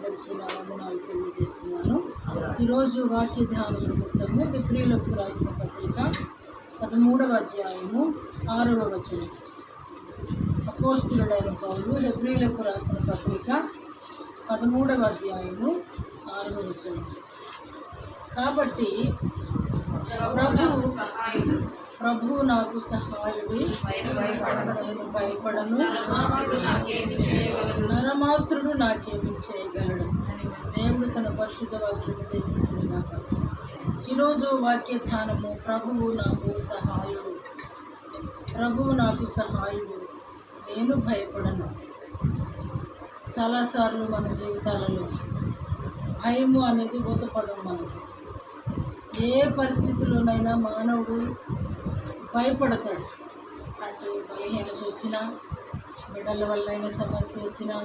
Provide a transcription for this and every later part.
అందరికీ నా వందనాలు తెలియజేస్తున్నాను. ఈరోజు వాక్య ధ్యానం నిమిత్తము హెబ్రీయులకు రాసిన పత్రిక 13వ అధ్యాయము 6వ వచనం. అపోస్తలుడైన పౌలు హెబ్రీయులకు రాసిన పత్రిక 13వ అధ్యాయము 6వ వచనం. కాబట్టి ప్రభువు నాకు సహాయుడు, నేను భయపడను, నరమాత్రుడు నాకేమి చేయగలడు. దేవుడు తన పరిశుద్ధ వాక్యము తెలియజేయగాక. ఈరోజు వాక్య ధ్యానము ప్రభువు నాకు సహాయుడు, ప్రభువు నాకు సహాయుడు, నేను భయపడను. చాలాసార్లు మన జీవితాలలో భయము అనేది బోధపడడం. మనకి ఏ పరిస్థితుల్లోనైనా మానవుడు భయపడతాడు. అటు బలహీనత వచ్చినా, బిడ్డల వల్ల సమస్య వచ్చినా,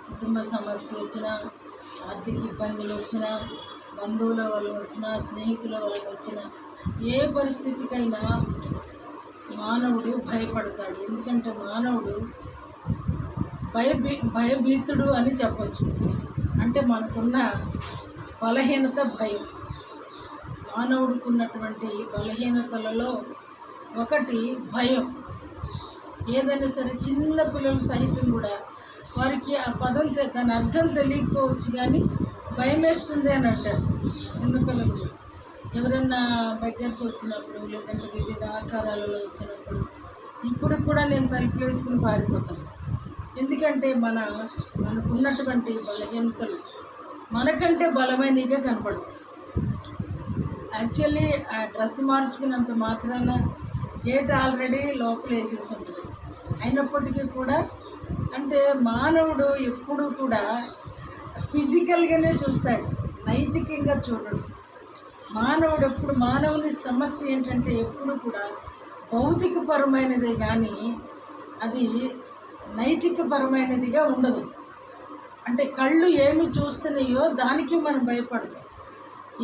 కుటుంబ సమస్య వచ్చినా, ఆర్థిక ఇబ్బందులు వచ్చినా, బంధువుల వల్ల వచ్చినా, స్నేహితుల వల్ల వచ్చినా, ఏ పరిస్థితికైనా మానవుడు భయపడతాడు. ఎందుకంటే మానవుడు భయభీతుడు అని చెప్పచ్చు. అంటే మనకున్న బలహీనత భయం. మానవుడికి ఉన్నటువంటి బలహీనతలలో ఒకటి భయం. ఏదైనా సరే చిన్న పిల్లలు సైతం కూడా వారికి ఆ పదం దాని అర్థం తెలియకపోవచ్చు, కానీ భయం వేస్తుంది అని అంటారు చిన్నపిల్లలు. ఎవరన్నా బెగ్గర్స్ వచ్చినప్పుడు, లేదంటే వివిధ ఆకారాలలో వచ్చినప్పుడు ఇప్పుడు కూడా నేను తలుపులు వేసుకుని పారిపోతాను. ఎందుకంటే మనకున్నటువంటి బలహీనతలు మనకంటే బలమైనవిగా కనపడతాయి. యాక్చువల్లీ ఆ డ్రెస్ మార్చుకున్నంత మాత్రాన గేట్ ఆల్రెడీ లోపల వేసేసి ఉంటుంది. అయినప్పటికీ కూడా అంటే మానవుడు ఎప్పుడు కూడా ఫిజికల్గానే చూస్తాడు, నైతికంగా చూడడు. మానవుడు ఎప్పుడు మానవుని సమస్య ఏంటంటే ఎప్పుడు కూడా భౌతికపరమైనదే కానీ అది నైతికపరమైనదిగా ఉండదు. అంటే కళ్ళు ఏమి చూస్తున్నాయో దానికి మనం భయపడతాం,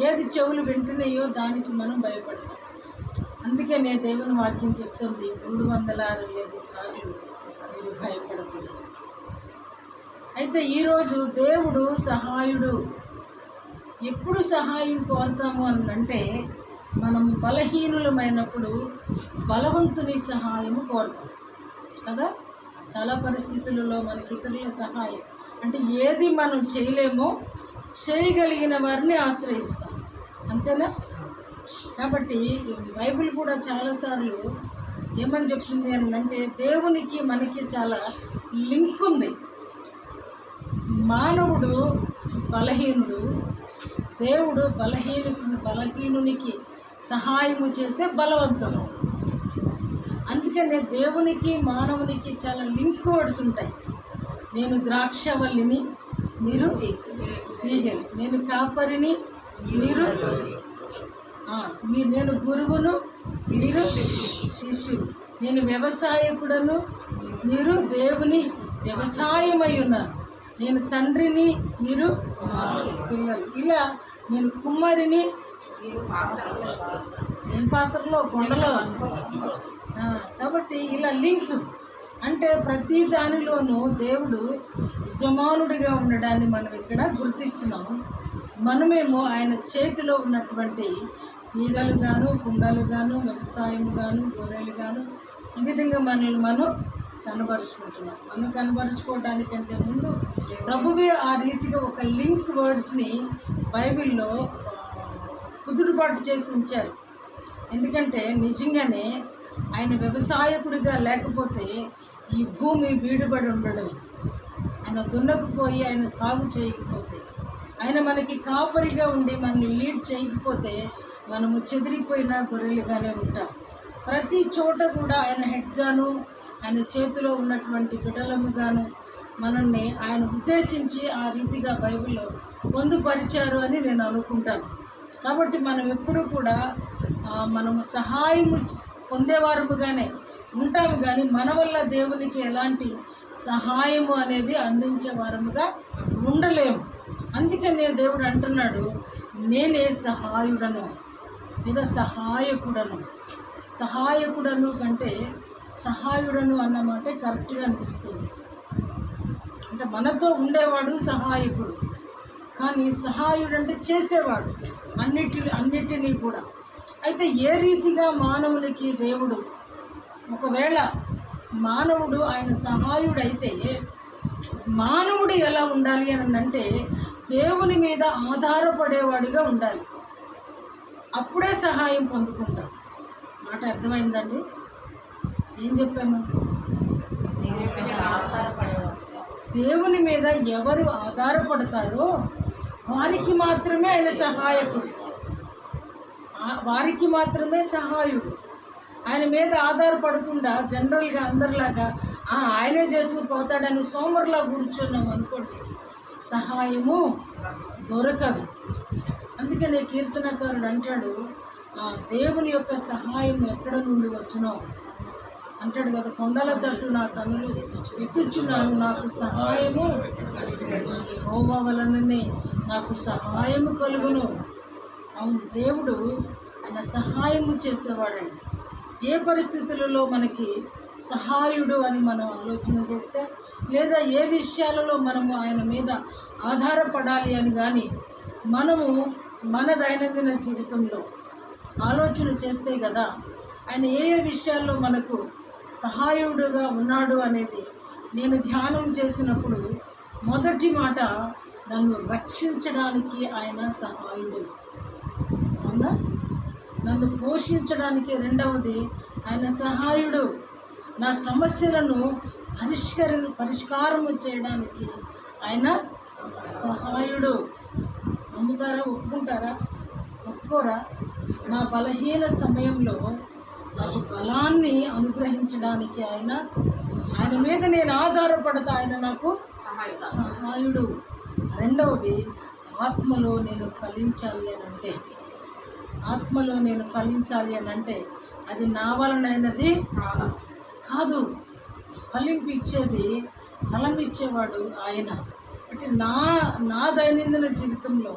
ఏది చెవులు వింటున్నాయో దానికి మనం భయపడతాం. అందుకనే దేవుని వాక్యం చెప్తుంది 365 సార్లు మీరు భయపడకూడదు. అయితే ఈరోజు దేవుడు సహాయుడు. ఎప్పుడు సహాయం కోరుతాము అని అంటే మనం బలహీనులమైనప్పుడు బలవంతుని సహాయము కోరుతాం కదా. చాలా పరిస్థితులలో మనకి ఇతరుల సహాయం అంటే ఏది మనం చేయలేమో చేయగలిగిన వారిని ఆశ్రయిస్తాం, అంతేనా. కాబట్టి బైబిల్ కూడా చాలాసార్లు ఏమని చెప్తుంది అని అంటే దేవునికి మనకి చాలా లింక్ ఉంది. మానవుడు బలహీనుడు, దేవుడు బలహీనునికి సహాయము చేసే బలవంతుడు. అందుకనే దేవునికి మానవునికి చాలా లింక్ వర్డ్స్ ఉంటాయి. నేను ద్రాక్షవల్లిని, మీరు తీగలు, నేను కాపరిని, నేను గురువును, మీరు శిష్యుడు, నేను వ్యవసాయకుడను, మీరు దేవుని వ్యవసాయమై ఉన్నారు, నేను తండ్రిని, మీరు పిల్లలు. ఇలా నేను కుమ్మరిని, నేను పాత్రలో కొండలో. కాబట్టి ఇలా లింక్ అంటే ప్రతి దానిలోనూ దేవుడు యజమానుడిగా ఉండడాన్ని మనం ఇక్కడ గుర్తిస్తున్నాము. మనమేమో ఆయన చేతిలో ఉన్నటువంటి తీగలు గాను, కుండలు గాను, వ్యవసాయము గాను, గొర్రెలు గాను, ఈ విధంగా మనల్ని మనం కనబరుచుకుంటున్నాం. మనం కనబరుచుకోవడానికంటే ముందు ప్రభువే ఆ రీతిగా ఒక లింక్ వర్డ్స్ని బైబిల్లో కుదురుబాటు చేసి ఉంచారు. ఎందుకంటే నిజంగానే ఆయన వ్యవసాయకుడిగా లేకపోతే ఈ భూమి వీడుబడి ఉండడం. ఆయన దున్నకపోయి ఆయన సాగు చేయకపోతే, ఆయన మనకి కాపరిగా ఉండి మనల్ని లీడ్ చేయకపోతే మనము చెదిరిపోయిన గొర్రెలుగానే ఉంటాం. ప్రతి చోట కూడా ఆయన హెడ్గాను, ఆయన చేతిలో ఉన్నటువంటి బిడ్డలముగాను మనల్ని ఆయన ఉద్దేశించి ఆ రీతిగా బైబిల్లో పొందుపరిచారు అని నేను అనుకుంటాను. కాబట్టి మనం ఎప్పుడూ కూడా మనము సహాయము పొందేవారముగానే ఉంటాము, కానీ మన వల్ల దేవునికి ఎలాంటి సహాయము అనేది అందించే వారముగా ఉండలేము. అందుకనే దేవుడు అంటున్నాడు, నేనే సహాయుడను లేదా సహాయకుడను. సహాయకుడను కంటే సహాయుడను అన్నమాట కరెక్ట్గా అనిపిస్తుంది. అంటే మనతో ఉండేవాడు సహాయకుడు, కానీ సహాయుడు అంటే చేసేవాడు అన్నిటినీ కూడా. అయితే ఏ రీతిగా మానవునికి దేవుడు, ఒకవేళ మానవుడు ఆయన సహాయుడైతే మానవుడు ఎలా ఉండాలి అని అంటే దేవుని మీద ఆధారపడేవాడిగా ఉండాలి. అప్పుడే సహాయం పొందుకుంటాం. మాట అర్థమైందండి? ఏం చెప్పాను? దేవుని మీద ఎవరు ఆధారపడతారో వారికి మాత్రమే ఆయన సహాయకుడు, వారికి మాత్రమే సహాయుడు. ఆయన మీద ఆధారపడకుండా జనరల్గా అందరిలాగా ఆయనే చేసుకుపోతాడని సోమరులా కూర్చున్నాం అనుకోండి, సహాయము దొరకదు. అందుకనే కీర్తనకారుడు అంటాడు, దేవుని యొక్క సహాయం ఎక్కడ నుండి వచ్చునో అంటాడు కదా, కొండల తట్టు నా కన్నులు ఎత్తుచున్నాను, నాకు సహాయము యెహోవా వలననే నాకు సహాయము కలుగును. అవును, దేవుడు ఆయన సహాయము చేసేవాడండి. ఏ పరిస్థితులలో మనకి సహాయుడు అని మనం ఆలోచన చేస్తే, లేదా ఏ విషయాలలో మనము ఆయన మీద ఆధారపడాలి అని కానీ మనము మన దైనందిన జీవితంలో ఆలోచన చేస్తే కదా ఆయన ఏ ఏ విషయాల్లో మనకు సహాయుడుగా ఉన్నాడు అనేది నేను ధ్యానం చేసినప్పుడు మొదటి మాట, నన్ను రక్షించడానికి ఆయన సహాయుడు. అవునా? నన్ను పోషించడానికి రెండవది ఆయన సహాయుడు. నా సమస్యలను పరిష్కారము చేయడానికి ఆయన సహాయుడు. నమ్ముతారా? ఒప్పుకుంటారా? ఒప్పుకోరా? నా బలహీన సమయంలో నాకు బలాన్ని అనుగ్రహించడానికి ఆయన మీద నేను ఆధారపడతా, ఆయన నాకు సహాయుడు. రెండవది, ఆత్మలో నేను ఫలించాలి అని అంటే అది నా వలనైనది కాదు. ఫలింపిచ్చేది, ఫలం ఇచ్చేవాడు ఆయన. అంటే నా దైనందిన జీవితంలో,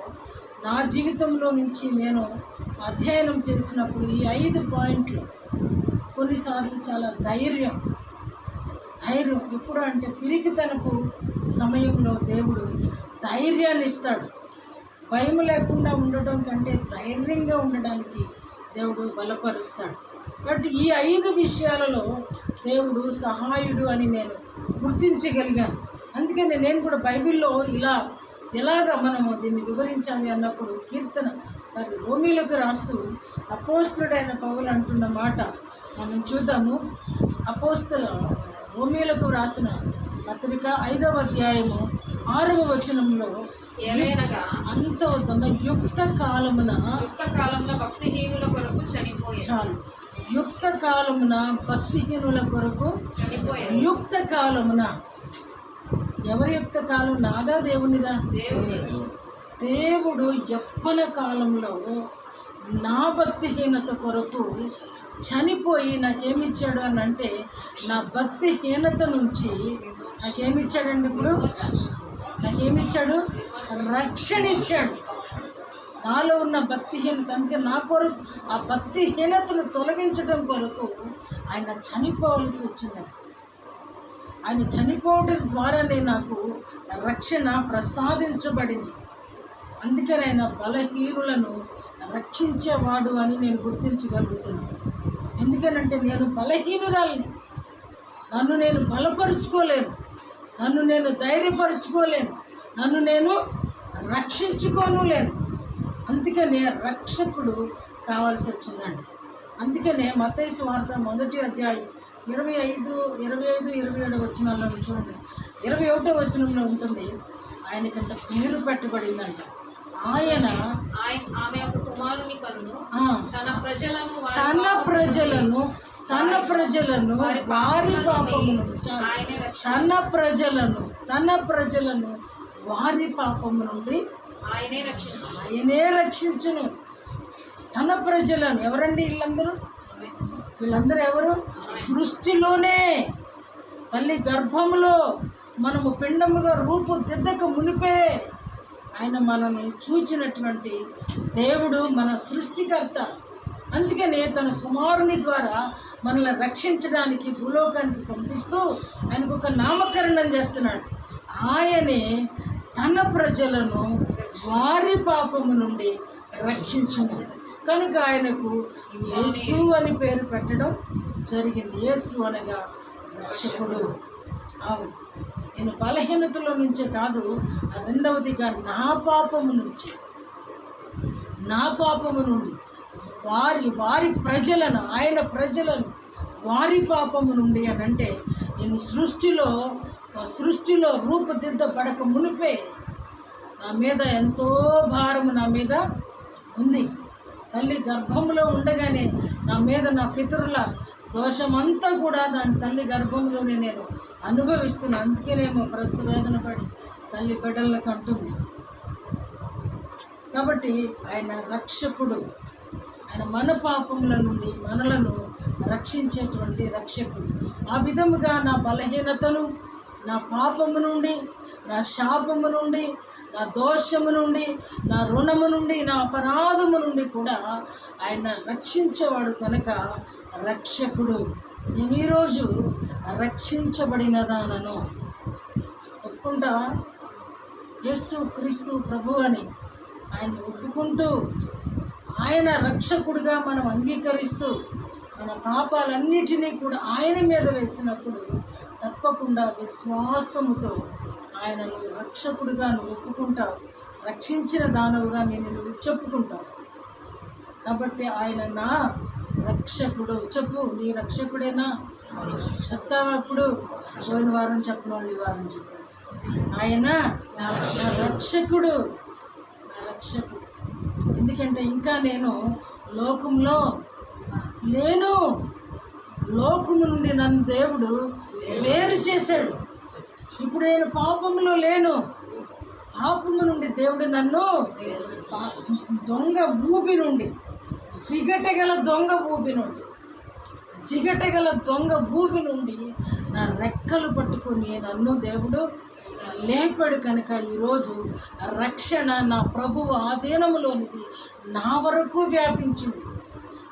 నా జీవితంలో నుంచి నేను అధ్యయనం చేసినప్పుడు ఈ 5 పాయింట్లు కొన్నిసార్లు చాలా ధైర్యం ఎప్పుడు అంటే పిరికితనపు సమయంలో దేవుడు ధైర్యాన్ని ఇస్తాడు. భయం లేకుండా ఉండటం కంటే ధైర్యంగా ఉండడానికి దేవుడు బలపరుస్తాడు. కాబట్టి ఈ 5 విషయాలలో దేవుడు సహాయుడు అని నేను గుర్తించగలిగాను. అందుకని నేను కూడా బైబిల్లో ఎలాగ మనము దీన్ని వివరించాలి అన్నప్పుడు రోమీలకు రాస్తూ అపోస్తలుడైన పౌలు అంటున్న మాట మనం చూద్దాము. రోమీలకు రాసిన పత్రిక 5వ అధ్యాయము 6వ వచనంలో, అంత యుక్త కాలమున భక్తిహీనుల కొరకు చనిపోయారు. చాలు, యుక్త కాలమున భక్తిహీనుల కొరకు చనిపోయారు. యుక్త కాలమున ఎవరి యుక్త కాలం? నాదా దేవునిదా? దేవుడు యవ్వన కాలంలో నా భక్తిహీనత కొరకు చనిపోయి నాకేమిచ్చాడు అని అంటే, నా భక్తిహీనత నుంచి నాకేమిచ్చాడండి? ఇప్పుడు నాకేమిచ్చాడు? రక్షణ ఇచ్చాడు. నాలో ఉన్న భక్తిహీనత, అందుకే నా కొరకు ఆ భక్తిహీనతను తొలగించడం కొరకు ఆయన చనిపోవలసి వచ్చింది. ఆయన చనిపోవడం ద్వారానే నాకు రక్షణ ప్రసాదించబడింది. అందుకని ఆయన బలహీనులను రక్షించేవాడు అని నేను గుర్తించగలుగుతున్నాను. ఎందుకనంటే నేను బలహీనురాలిని, నన్ను నేను బలపరుచుకోలేను, నన్ను నేను ధైర్యపరుచుకోలేను, నన్ను నేను రక్షించుకోలేను. అందుకనే రక్షకుడు కావాల్సి వచ్చిందండి. అందుకనే మత్తయి సువార్త 1వ అధ్యాయం 25-27 వచనాల్లో చూడండి. 21వ వచనంలో ఉంటుంది, ఆయనకంట పేరు పెట్టబడిందంట. ఆమె ఒక కుమారుని కన్ను తన ప్రజలను వారి పాపమును వారి పాపము నుండి ఆయనే రక్షించును. తన ప్రజలను ఎవరండి? వీళ్ళందరూ ఎవరు? సృష్టిలోనే తల్లి గర్భములో మనము పిండముగా రూపుదిద్దక మునిపే ఆయన మనల్ని చూచినటువంటి దేవుడు, మన సృష్టికర్త. అందుకనే తన కుమారుని ద్వారా మనల్ని రక్షించడానికి భూలోకానికి పంపిస్తూ ఆయనకు ఒక నామకరణం చేస్తున్నాడు. ఆయనే తన ప్రజలను వారి పాపము నుండి రక్షించును. కనుక ఆయనకు యేసు అని పేరు పెట్టడం జరిగింది. యేసు అనగా రక్షకుడు. అవును, నేను బలహీనతలో నుంచే కాదు, రెండవదిగా నా పాపము నుంచి, నా పాపము నుండి వారి ప్రజలను, ఆయన ప్రజలను వారి పాపము నుండి అని అంటే, నేను సృష్టిలో రూపుదిద్దబడక మునిపే నా మీద ఎంతో భారము నా మీద ఉంది. తల్లి గర్భంలో ఉండగానే నా మీద నా పితరుల దోషమంతా కూడా దాని తల్లి గర్భంలోనే నేను అనుభవిస్తున్నాను. అందుకేనేమో ప్రసవేదన పడి తల్లి బిడ్డలకు అంటుంది. కాబట్టి ఆయన రక్షకుడు, ఆయన మన పాపముల నుండి మనలను రక్షించేటువంటి రక్షకుడు. ఆ విధముగా నా బలహీనతను, నా పాపము నుండి, నా శాపము నుండి, నా దోషము నుండి, నా రుణము నుండి, నా అపరాధము నుండి కూడా ఆయన రక్షించేవాడు కనుక రక్షకుడు. నేను ఈరోజు రక్షించబడినదానను. ఒప్పుకుంటావా? యేసు క్రీస్తు ప్రభు అని ఆయన ఒప్పుకుంటూ, ఆయన రక్షకుడిగా మనం అంగీకరిస్తూ, మన పాపాలన్నిటినీ కూడా ఆయన మీద వేసినప్పుడు తప్పకుండా విశ్వాసముతో ఆయనను రక్షకుడిగా నువ్వు ఒప్పుకుంటావు. రక్షించిన దానవుగా నువ్వు చెప్పుకుంటావు. కాబట్టి ఆయన నా రక్షకుడు. చెప్పు, నీ రక్షకుడేనా? చెప్తావా? అప్పుడు పోయిన వారం చెప్పిన వాళ్ళు ఈ వారం చెప్పారు. ఆయన నా రక్షకుడు, నా రక్షకుడు. ఎందుకంటే ఇంకా నేను లోకంలో లేను. లోకము నుండి నన్ను దేవుడు వేరు చేశాడు. ఇప్పుడు నేను పాపంలో లేను. పాపము నుండి దేవుడు నన్ను దొంగ ఊపి నుండి, చిగటగల దొంగ ఊపి నుండి నా రెక్కలు పట్టుకొని నన్ను దేవుడు లేపాడు. కనుక ఈరోజు రక్షణ నా ప్రభువు ఆధీనములోనిది నా వరకు వ్యాపించింది.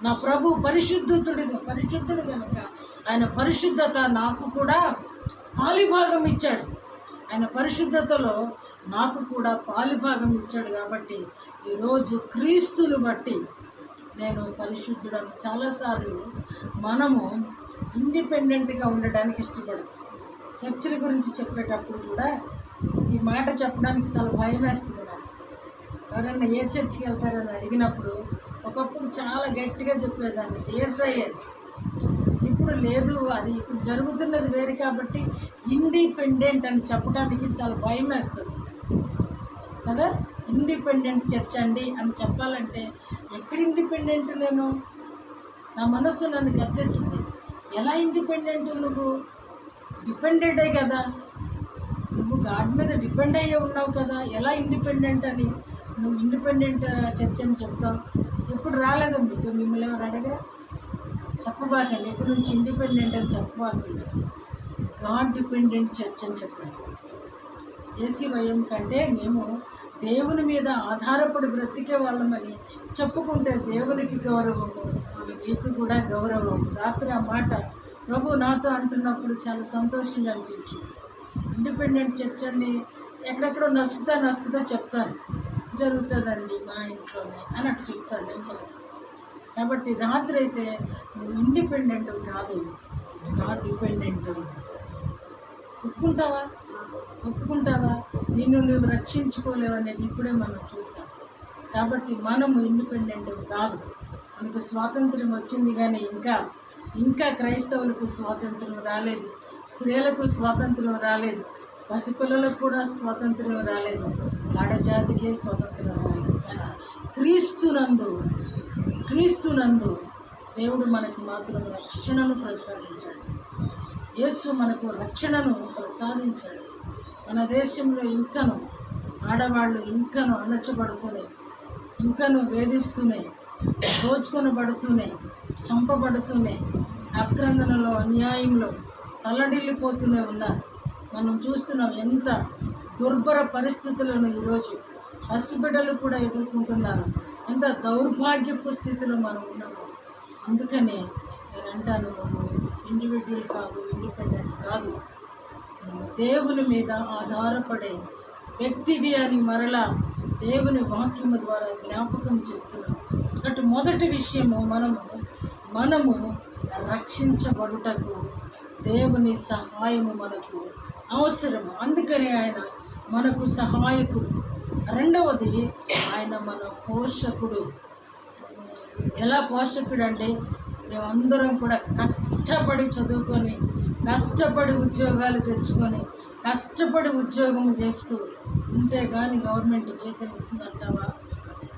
నా ప్రభు పరిశుద్ధుడు కనుక ఆయన పరిశుద్ధత నాకు కూడా పాలిభాగం ఇచ్చాడు. ఆయన పరిశుద్ధతలో నాకు కూడా పాలిభాగం ఇచ్చాడు. కాబట్టి ఈరోజు క్రీస్తుని బట్టి నేను పరిశుద్ధుడని. చాలాసార్లు మనము ఇండిపెండెంట్గా ఉండడానికి ఇష్టపడతాం. చర్చిల గురించి చెప్పేటప్పుడు కూడా ఈ మాట చెప్పడానికి చాలా భయం వేస్తుంది నాకు. ఎవరైనా ఏ చర్చికి వెళ్తారని అడిగినప్పుడు ఒకప్పుడు చాలా గట్టిగా చెప్పేదాన్ని, సిఎస్ఐ అని. ఇప్పుడు లేదు, అది ఇప్పుడు జరుగుతున్నది వేరు. కాబట్టి ఇండిపెండెంట్ అని చెప్పడానికి చాలా భయం వేస్తుంది కదా. ఇండిపెండెంట్ చర్చ్ అండి అని చెప్పాలంటే ఎక్కడ ఇండిపెండెంట్? నేను, నా మనస్సు నన్ను గర్తిస్తుంది. ఎలా ఇండిపెండెంట్? నువ్వు డిపెండెంటే కదా, నువ్వు గాడ్ మీద డిపెండ్ అయ్యే ఉన్నావు కదా. ఎలా ఇండిపెండెంట్ అని నువ్వు ఇండిపెండెంట్ చర్చ్ అని చెప్తావు? ఎప్పుడు రాలేదు మీకు? మిమ్మల్ని ఎవరు అడగా? చెప్పబాకండి, ఎక్కడి నుంచి ఇండిపెండెంట్ అని చెప్పబాకండి. గాడ్ డిపెండెంట్ చర్చ్ అని చెప్పండి. జేసీవైఎం కంటే మేము దేవుని మీద ఆధారపడి బ్రతికే వాళ్ళమని చెప్పుకుంటే దేవునికి గౌరవము, మీకు కూడా గౌరవం. రాత్రి ఆ మాట ప్రభు నాతో అంటున్నప్పుడు చాలా సంతోషంగా అనిపించింది. ఇండిపెండెంట్ చర్చ్ అండి, ఎక్కడెక్కడో నసుకుతా చెప్తాను, జరుగుతుందండి మా ఇంట్లోనే అన్నట్టు చెప్తాను నెమ్మది. కాబట్టి రాత్రి అయితే నువ్వు ఇండిపెండెంట్ కాదు, గాడ్ డిపెండెంట్. ఒప్పుకుంటావా? నిన్ను నువ్వు రక్షించుకోలేవు అనేది ఇప్పుడే మనం చూసాం. కాబట్టి మనము ఇండిపెండెంట్ కాదు. మనకు స్వాతంత్రం వచ్చింది కానీ ఇంకా క్రైస్తవులకు స్వాతంత్రం రాలేదు, స్త్రీలకు స్వాతంత్రం రాలేదు, పసిపిల్లలకు కూడా స్వాతంత్రం రాలేదు, ఆడజాతికే స్వాతంత్రం రాలేదు. క్రీస్తునందు దేవుడు మనకు మాత్రం రక్షణను ప్రసాదించాడు. యేసు మనకు రక్షణను ప్రసాదించాడు. మన దేశంలో ఇంకను ఆడవాళ్ళు ఇంకను అణచబడుతున్నాయి, ఇంకను వేధిస్తున్నాయి, దోచుకొనబడుతున్నాయి, చంపబడుతున్నాయి, ఆక్రందనలో అన్యాయంలో తల్లడిల్లిపోతూనే ఉన్నారు. మనం చూస్తున్నాం ఎంత దుర్భర పరిస్థితులను ఈరోజు పసిబిడ్డలు కూడా ఎదుర్కొంటున్నారు. ఎంత దౌర్భాగ్యపు స్థితిలో మనం ఉన్నాము. అందుకనే నేను అంటాను, ఇండివిజువల్ కాదు, ఇండిపెండెంట్ కాదు, దేవుని మీద ఆధారపడే వ్యక్తివి అని మరలా దేవుని వాక్యము ద్వారా జ్ఞాపకం చేస్తున్నాం. అటు మొదటి విషయము మనము రక్షించబడుటకు దేవుని సహాయము మనకు అవసరము. అందుకని ఆయన మనకు సహాయకుడు. రెండవది, ఆయన మన పోషకుడు. ఎలా పోషకుడు అంటే, మేమందరం కూడా కష్టపడి చదువుకొని, కష్టపడి ఉద్యోగాలు తెచ్చుకొని, కష్టపడి ఉద్యోగం చేస్తూ ఉంటే కానీ గవర్నమెంట్ జీతం ఇస్తుంది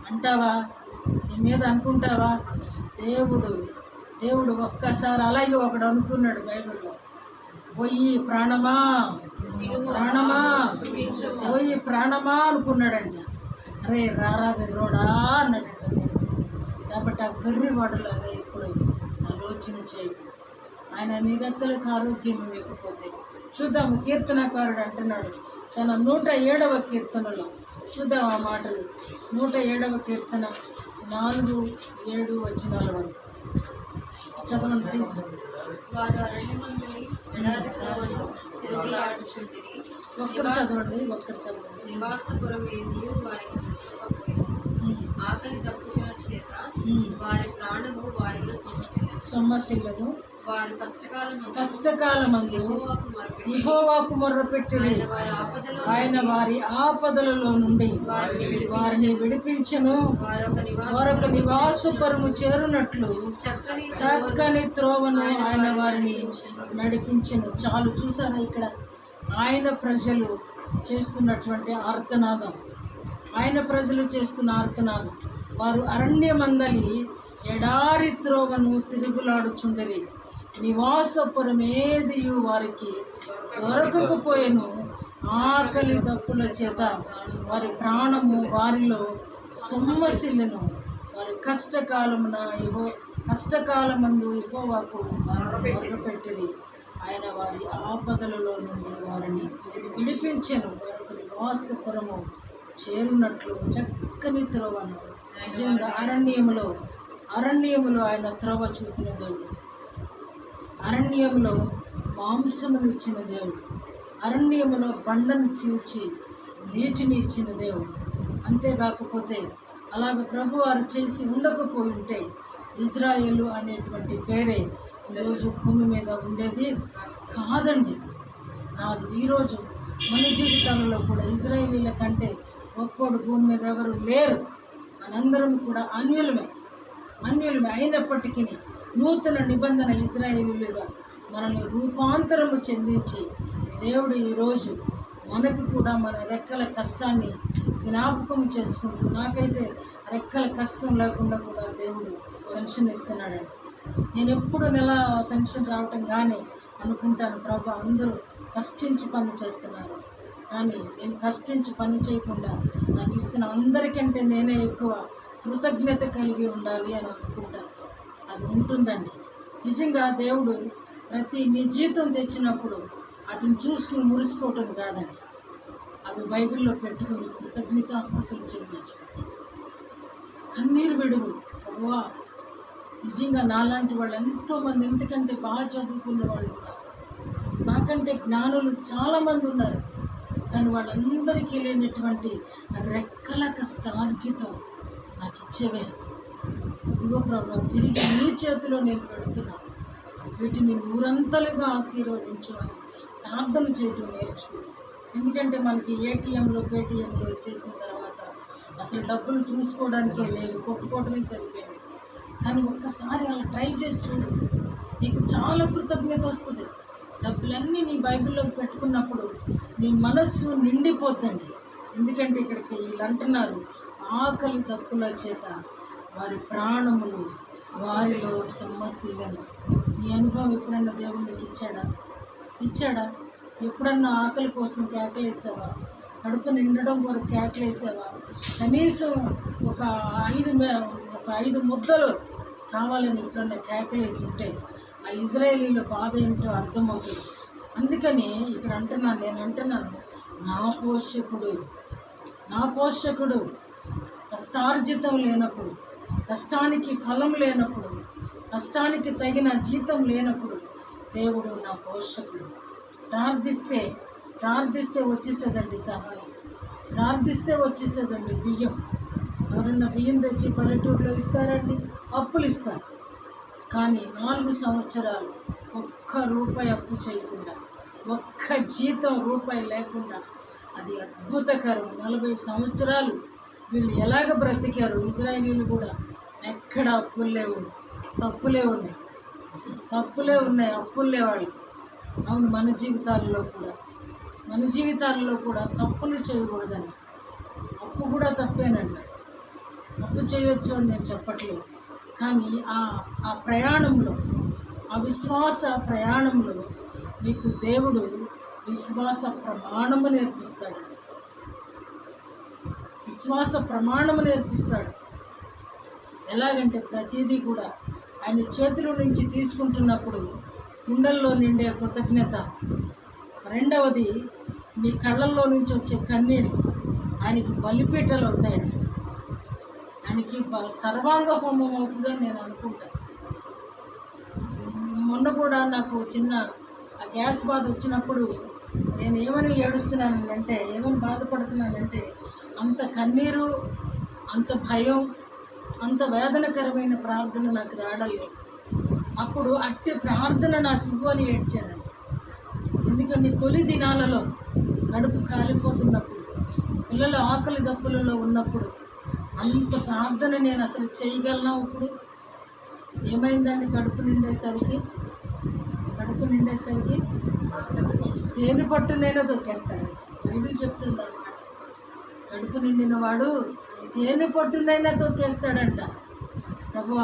అంటావా? నీ మీద అనుకుంటావా? దేవుడు ఒక్కసారి అలాగే ఒకడు అనుకున్నాడు బైబిల్లో, పోయి ప్రాణమా పోయి ప్రాణమా అనుకున్నాడంట. అరే రారా వెర్రోడా అన్నాడంట. కాబట్టి ఆ వెర్రి వాడులాగా ఇప్పుడు ఆలోచన చేయి. ఆయన నీ రెక్కలకు ఆరోగ్యం ఇవ్వకపోతే చూద్దాము. కీర్తనకారుడు అంటున్నాడు తన 107వ కీర్తనలో, చూద్దాం ఆ మాటలు. 107వ కీర్తన 4-7 వచనాల వరకు చదవండి. తీసుకుంది వారు అరణ్యమందుని ఎడారి త్రోవను తిరుగులాడుచుండిరి. ఒక్కరు చదవండి. నివాసపురం ఏదియు వారికి దొరకకపోయింది. ఆకలి తప్పుకున్న చేత వారి ప్రాణము వారిలో సొమ్మసిల్లదు. వారు కష్టకాలమందు యెహోవాకు మొర్రపెట్టిరి. ఆయన వారి ఆపదలలో నుండి వారిని విడిపించెను. వారొక నివాసపురము చేరునట్లు చక్కని త్రోవను ఆయన వారిని నడిపించెను. చాలు, చూసారా ఇక్కడ ఆయన ప్రజలు చేస్తున్నటువంటి ఆర్తనాదం. వారు అరణ్యమందలి ఎడారి త్రోవను తిరుగులాడుచుండరి. నివాసపురం ఏదియు వారికి దొరకకపోయెను. ఆకలి దప్పుల చేత వారి ప్రాణము వారిలో సొమ్మసిల్లెను. వారి కష్టకాలమందు యెహోవాకు మొర్రపెట్టిరి. ఆయన వారి ఆపదలలో నుండి వారిని విడిపించెను. వారికి నివాసపురము చేరునట్లు చక్కని త్రోవను. నిజంగా అరణ్యములో ఆయన త్రోవ చూపిన దేవుడు. అరణ్యంలో మాంసమునిచ్చిన దేవుడు. అరణ్యములో బండను చీల్చి నీటిని ఇచ్చిన దేవుడు. అంతేకాకపోతే అలాగ ప్రభు వారు చేసి ఉండకపోయి ఉంటే ఇజ్రాయేలు అనేటువంటి పేరే ఈరోజు భూమి మీద ఉండేది కాదండి. ఈరోజు మన జీవితాలలో కూడా ఇజ్రాయేలీల కంటే గొప్పోడు భూమి మీద ఎవరు లేరు. మనందరం కూడా అన్యులమే. అయినప్పటికీ నూతన నిబంధన ఇజ్రాయేలీలుగా మనల్ని రూపాంతరము చెందించి దేవుడు ఈరోజు మనకు కూడా మన రెక్కల కష్టాన్ని జ్ఞాపకం చేసుకుంటూ, నాకైతే రెక్కల కష్టం లేకుండా కూడా దేవుడు పెన్షన్ ఇస్తున్నాడండి. నేను ఎప్పుడు నెల పెన్షన్ రావటం కానీ అనుకుంటాను, ప్రభు అందరూ కష్టించి పని చేస్తున్నారు, కానీ నేను కష్టించి పని చేయకుండా నాకు ఇస్తున్న అందరికంటే నేనే ఎక్కువ కృతజ్ఞత కలిగి ఉండాలి అని అనుకుంటాను. అది ఉంటుందండి. నిజంగా దేవుడు నీ జీతం తెచ్చినప్పుడు వాటిని చూసుకుని మురిసిపోవటం కాదండి. అవి బైబిల్లో పెట్టుకుని కృతజ్ఞతాస్తుతులు చెల్లించు. కన్నీరు విడువు. ప్రభువా, నిజంగా నాలాంటి వాళ్ళు ఎంతోమంది, ఎందుకంటే బాగా చదువుకున్న వాళ్ళు ఉన్నారు, నాకంటే జ్ఞానులు చాలామంది ఉన్నారు, కానీ వాళ్ళందరికీ లేనటువంటి రెక్కల కష్టార్జితం నాకు ఇచ్చేవే. ఇదిగో ప్రభు, తిరిగి నీ చేతిలో నేను పెడుతున్నాను, వీటిని నూరంతలుగా ఆశీర్వదించు అని ప్రార్థన చేయటం నేర్చుకో. ఎందుకంటే మనకి ఏటీఎంలో పేటీఎంలో వచ్చేసిన తర్వాత అసలు డబ్బులు చూసుకోవడానికే లేదు, కొట్టుకోవడమే సరిపోయింది. కానీ ఒక్కసారి అలా ట్రై చేసి చూడు, నీకు చాలా కృతజ్ఞత వస్తుంది. డబ్బులన్నీ నీ బైబిల్లోకి పెట్టుకున్నప్పుడు నీ మనస్సు నిండిపోతుంది. ఎందుకంటే ఇక్కడికి వీళ్ళు అంటున్నారు, ఆకలి దప్పుల చేత వారి ప్రాణములు వారిలో సమస్యలను. ఈ అనుభవం ఎప్పుడన్నా దేవునికి ఇచ్చాడా? ఎప్పుడన్నా ఆకలి కోసం కేకలేసావా? కడుపు నిండడం కొరకు కేకలేసావా? కనీసం ఒక 5 ముద్దలు కావాలని ఎప్పుడన్నా కేకలేసి ఉంటే ఆ ఇజ్రాయేలీల బాధ ఏంటో అర్థమవుతుంది. అందుకని ఇక్కడ నేను అంటున్నాను, నా పోషకుడు కష్టార్జితం లేనప్పుడు, కష్టానికి ఫలం లేనప్పుడు, కష్టానికి తగిన జీతం లేనప్పుడు దేవుడు నా పోషకుడు. ప్రార్థిస్తే వచ్చేసేదండి సహాయం. ప్రార్థిస్తే వచ్చేసేదండి బియ్యం. ఎవరన్నా బియ్యం తెచ్చి పల్లెటూరులో ఇస్తారండి? అప్పులు ఇస్తారు. కానీ 4 సంవత్సరాలు ఒక్క రూపాయి అప్పు చేయకుండా, ఒక్క జీతం రూపాయి లేకుండా, అది అద్భుతకరం. 40 సంవత్సరాలు వీళ్ళు ఎలాగ బ్రతికారు? ఇజ్రాయేలీలు కూడా ఎక్కడ అప్పులు లేవు, తప్పులే ఉన్నాయి, అప్పులు లేవాళ్ళు. అవును, మన జీవితాల్లో కూడా తప్పులు చేయకూడదని. అప్పు కూడా తప్పేనండి, అప్పు చేయొచ్చు అని నేను చెప్పట్లేదు. కానీ ఆ ప్రయాణంలో, ఆ విశ్వాస ప్రయాణంలో మీకు దేవుడు విశ్వాస ప్రమాణము నేర్పిస్తాడు. ఎలాగంటే ప్రతిదీ కూడా ఆయన చేతుల నుంచి తీసుకుంటున్నప్పుడు కుండల్లో నిండే కృతజ్ఞత. రెండవది, నీ కళ్ళల్లో నుంచి వచ్చే కన్నీరు ఆయనకి బలిపీటలు అవుతాయండి. ఆయనకి సర్వాంగ హోమం అవుతుందని నేను అనుకుంటాను. మొన్న కూడా నాకు చిన్న గ్యాస్ బాధ వచ్చినప్పుడు నేను ఏమని ఏడుస్తున్నానంటే, ఏమని బాధపడుతున్నానంటే, అంత కన్నీరు, అంత భయం, అంత వేదనకరమైన ప్రార్థన నాకు రావడలేదు. అప్పుడు అట్టి ప్రార్థన నాకు ఇవ్వని ఏడ్చాను. ఎందుకంటే తొలి దినాలలో కడుపు కాలిపోతున్నప్పుడు, పిల్లలు ఆకలి దప్పులలో ఉన్నప్పుడు అంత ప్రార్థన నేను అసలు చేయగలనా? ఇప్పుడు ఏమైందండి? కడుపు నిండేసరికి సేను పట్టు నేను తొక్కేస్తాడు. బైబిల్ చెప్తుంది అన్నమాట. కడుపు నిండిన వాడు తేనె పట్టునైనా తొక్కేస్తాడంట. ప్రభు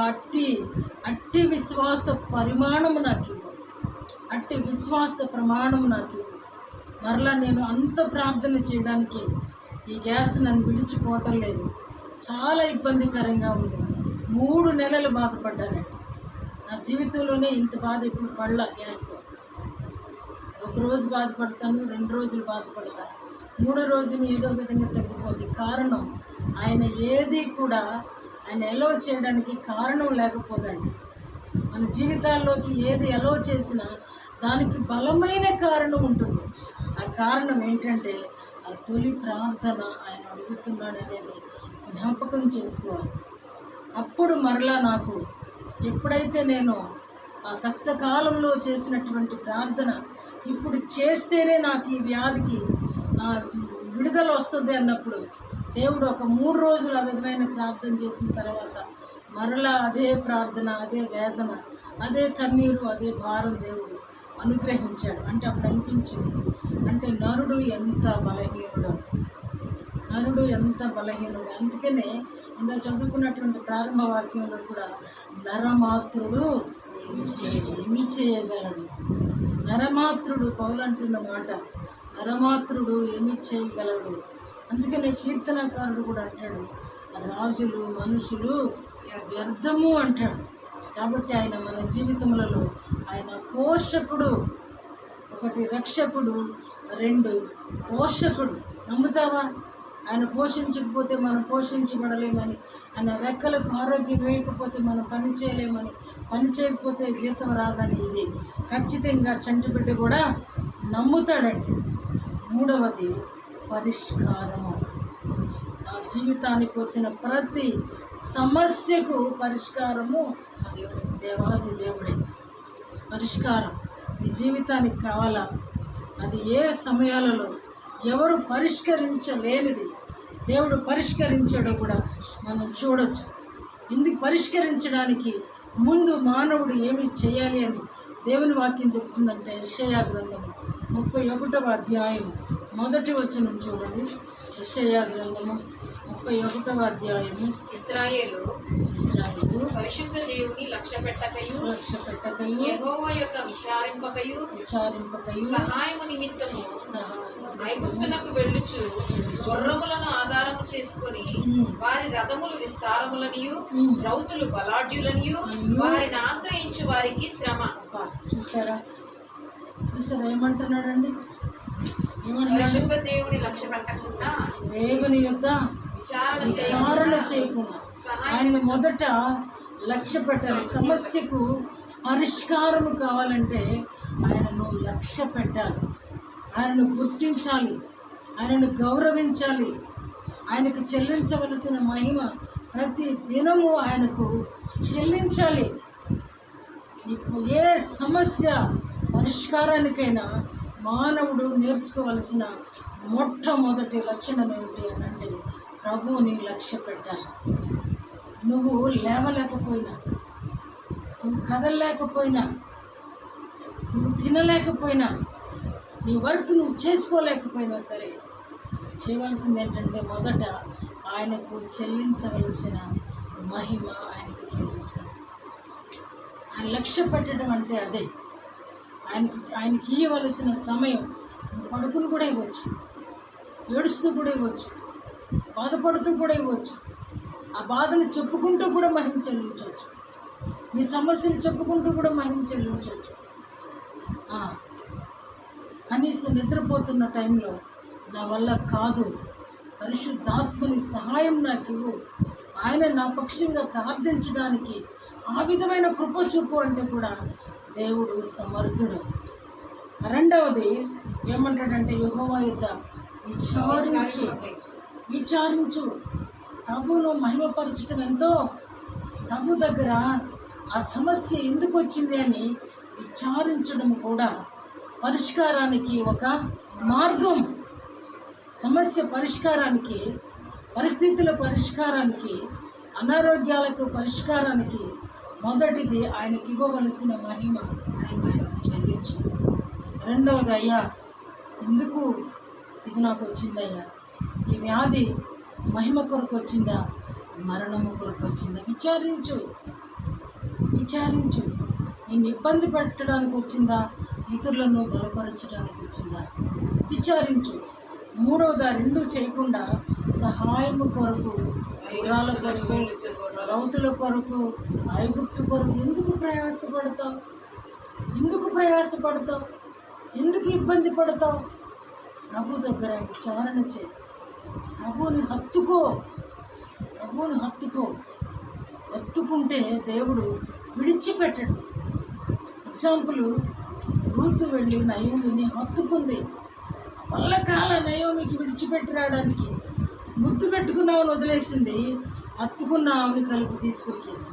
అట్టి విశ్వాస పరిమాణము నాకు ఇవ్వు, అట్టి విశ్వాస ప్రమాణము నాకు ఇవ్వు. మరలా నేను అంత ప్రార్థన చేయడానికి ఈ గ్యాస్ నన్ను విడిచిపోవటం లేదు. చాలా ఇబ్బందికరంగా ఉంది. 3 నెలలు బాధపడ్డాను. నా జీవితంలోనే ఇంత బాధ ఇప్పుడు పడలా గ్యాస్తో. ఒకరోజు బాధపడతాను, 2 రోజులు బాధపడతాను, 3వ రోజున ఏదో విధంగా తగ్గిపోతుంది. కారణం ఆయన ఏది కూడా ఆయన ఎలో చేయడానికి కారణం లేకపోదండి. మన జీవితాల్లోకి ఏది ఎలో చేసినా దానికి బలమైన కారణం ఉంటుంది. ఆ కారణం ఏంటంటే ఆ తొలి ప్రార్థన ఆయన అడుగుతున్నాడు అనేది జ్ఞాపకం చేసుకోవాలి. అప్పుడు మరలా నాకు ఎప్పుడైతే నేను ఆ కష్టకాలంలో చేసినటువంటి ప్రార్థన ఇప్పుడు చేస్తేనే నాకు ఈ వ్యాధికి విడుదల వస్తుంది అన్నప్పుడు దేవుడు ఒక 3 రోజులు ఆ విధమైన ప్రార్థన చేసిన తర్వాత మరలా అదే ప్రార్థన, అదే వేదన, అదే కన్నీరు, అదే భారం దేవుడు అనుగ్రహించాడు. అంటే అప్పుడు అనిపించింది, అంటే నరుడు ఎంత బలహీనుడు. అందుకనే ఇంకా చదువుకున్నటువంటి ప్రారంభ వాక్యంలో కూడా నరమాత్రుడు ఏమి చేయగలడు. నరమాత్రుడు, పౌలు అంటున్న మాట, నరమాత్రుడు ఏమి చేయగలడు. అందుకనే కీర్తనకారుడు కూడా అంటాడు, రాజులు మనుషులు వ్యర్థము అంటాడు. కాబట్టి ఆయన మన జీవితములలో ఆయన పోషకుడు. 1 రక్షకుడు, 2 పోషకుడు. నమ్ముతావా? ఆయన పోషించకపోతే మనం పోషించబడలేమని, ఆయన రెక్కలకు ఆరోగ్యం వేయకపోతే మనం పని చేయలేమని, పని చేయకపోతే జీతం రాదని ఇది ఖచ్చితంగా చంటి బిడ్డ కూడా నమ్ముతాడండి. 3వది పరిష్కారము. నా జీవితానికి వచ్చిన ప్రతి సమస్యకు పరిష్కారము దేవాది దేవుడే. పరిష్కారం ఈ జీవితానికి కావాలా? అది ఏ సమయాలలో ఎవరు పరిష్కరించలేనిది దేవుడు పరిష్కరించాడో కూడా మనం చూడొచ్చు. ఇందుకు పరిష్కరించడానికి ముందు మానవుడు ఏమి చేయాలి అని దేవుని వాక్యం చెప్తుందంటే, యెషయా గ్రంథము 31వ అధ్యాయం 1వ వచనం చూడండి. యెషయా గ్రంథము 31వ అధ్యాయము. ఇశ్రాయేలు పరిశుద్ధ దేవుని లక్ష్య పెట్టకయు యెహోవా యొక్క విచారింపకయు సహాయము నిమిత్తము ఐగుప్తునకు వెళ్ళుచు గుర్రములను ఆధారము చేసుకొని వారి రథములు విస్తారములనియు రౌతులు బలాఢ్యులనియు వారిని ఆశ్రయించు వారికి శ్రమ. చూసారా ఏమంటున్నాడండి? పరిశుద్ధ దేవుని లక్ష్య పెట్టకుండా, దేవుని యొక్క విచారణ చేయకుండా ఆయన మొదట లక్ష్య పెట్టాలి. సమస్యకు పరిష్కారము కావాలంటే ఆయనను లక్ష్య పెట్టాలి, ఆయనను గుర్తించాలి. ఆయనను గౌరవించాలి. ఆయనకు చెల్లించవలసిన మహిమ ప్రతి దినము ఆయనకు చెల్లించాలి. ఇప్పుడు ఏ సమస్య పరిష్కారానికైనా మానవుడు నేర్చుకోవలసిన మొట్టమొదటి లక్షణం ఏమిటి అని అంటే ప్రభువుని లక్ష్య పెట్టాలి. నువ్వు లేవలేకపోయినా, నువ్వు కదలలేకపోయినా, నువ్వు తినలేకపోయినా, నీ వర్క్ నువ్వు చేసుకోలేకపోయినా సరే చేయవలసింది ఏంటంటే మొదట ఆయనకు చెల్లించవలసిన మహిమ ఆయనకు చెల్లించాలి. ఆయన లక్ష్య పెట్టడం అంటే అదే. ఆయనకి ఇవ్వవలసిన సమయం పడుకుని కూడా ఇవ్వచ్చు, ఏడుస్తూ కూడా ఇవ్వచ్చు, బాధపడుతూ కూడా ఇవ్వచ్చు, ఆ బాధను చెప్పుకుంటూ కూడా మహిమ చెల్లించవచ్చు, నీ సమస్యలు చెప్పుకుంటూ కూడా మహిమ చెల్లించవచ్చు. కనీసం నిద్రపోతున్న టైంలో నా వల్ల కాదు, పరిశుద్ధాత్మని సహాయం నాకు ఇవ్వు, ఆయన నా పక్షంగా ప్రార్థించడానికి ఆ విధమైన కృప చూపు అంటే కూడా దేవుడు సమర్థుడు. రెండవది ఏమంటాడంటే యెహోవా యొద్ద విచారించు. ప్రభువును మహిమపరచడం ఎంతో, ప్రభు దగ్గర ఆ సమస్య ఎందుకు వచ్చింది అని విచారించడం కూడా పరిష్కారానికి ఒక మార్గం. సమస్య పరిష్కారానికి, పరిస్థితుల పరిష్కారానికి, అనారోగ్యాలకు పరిష్కారానికి మొదటిది ఆయనకి ఇవ్వవలసిన మహిమ ఆయనకు చెల్లించు. రెండవది, అయ్యా ఎందుకు ఇది నాకు వచ్చిందయ్యా, ఈ వ్యాధి మహిమ కొరకు వచ్చిందా, మరణము కొరకు వచ్చిందా? విచారించు. నిన్ను ఇబ్బంది పెట్టడానికి వచ్చిందా, ఇతరులను బలపరచడానికి వచ్చిందా? విచారించు. మూడవది, రెండు చేయకుండా సహాయము కొరకు, గుర్రాల కొరకు, రౌతుల కొరకు, ఐగుప్తు కొరకు ఎందుకు ప్రయాసపడతావు? ఎందుకు ఇబ్బంది పడతావు? ప్రభు దగ్గర విచారణ చేయి. ప్రభువుని హత్తుకుంటే దేవుడు విడిచిపెట్టడు. ఎగ్జాంపుల్, రూతు వెళ్ళి నయోమిని హత్తుకుంది. వల్లకాల నయోమికి విడిచిపెట్టి రావడానికి ముద్దు పెట్టుకున్నామని వదిలేసింది, హత్తుకున్న ఆమెను కలిపి తీసుకొచ్చేసి.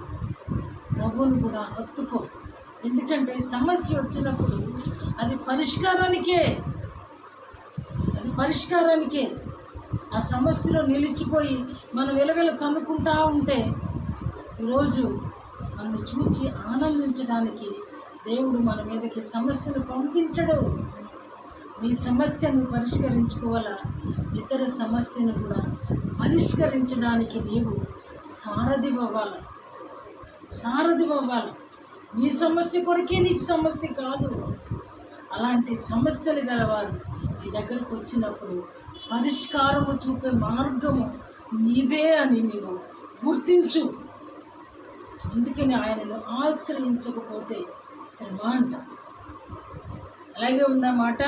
ప్రభువుని కూడా హత్తుకో. ఎందుకంటే సమస్య వచ్చినప్పుడు అది పరిష్కారానికే. ఆ సమస్యలో నిలిచిపోయి మనం విలవిల తన్నుకుంటా ఉంటే ఈరోజు మనల్ని చూచి ఆనందించడానికి దేవుడు మన మీదకి సమస్యను పంపించడు. నీ సమస్యను పరిష్కరించుకోవాలా, ఇతర సమస్యను కూడా పరిష్కరించడానికి నీవు సారథివ్వాలి. నీ సమస్య కొరకే నీకు సమస్య కాదు. అలాంటి సమస్యలు గలవారు నీ దగ్గరకు వచ్చినప్పుడు పరిష్కారము చూపే మార్గము నీవే అని నీవు గుర్తించు. అందుకని ఆయనను ఆశ్రయించకపోతే శ్రమ అంట. అలాగే ఉందా మాట?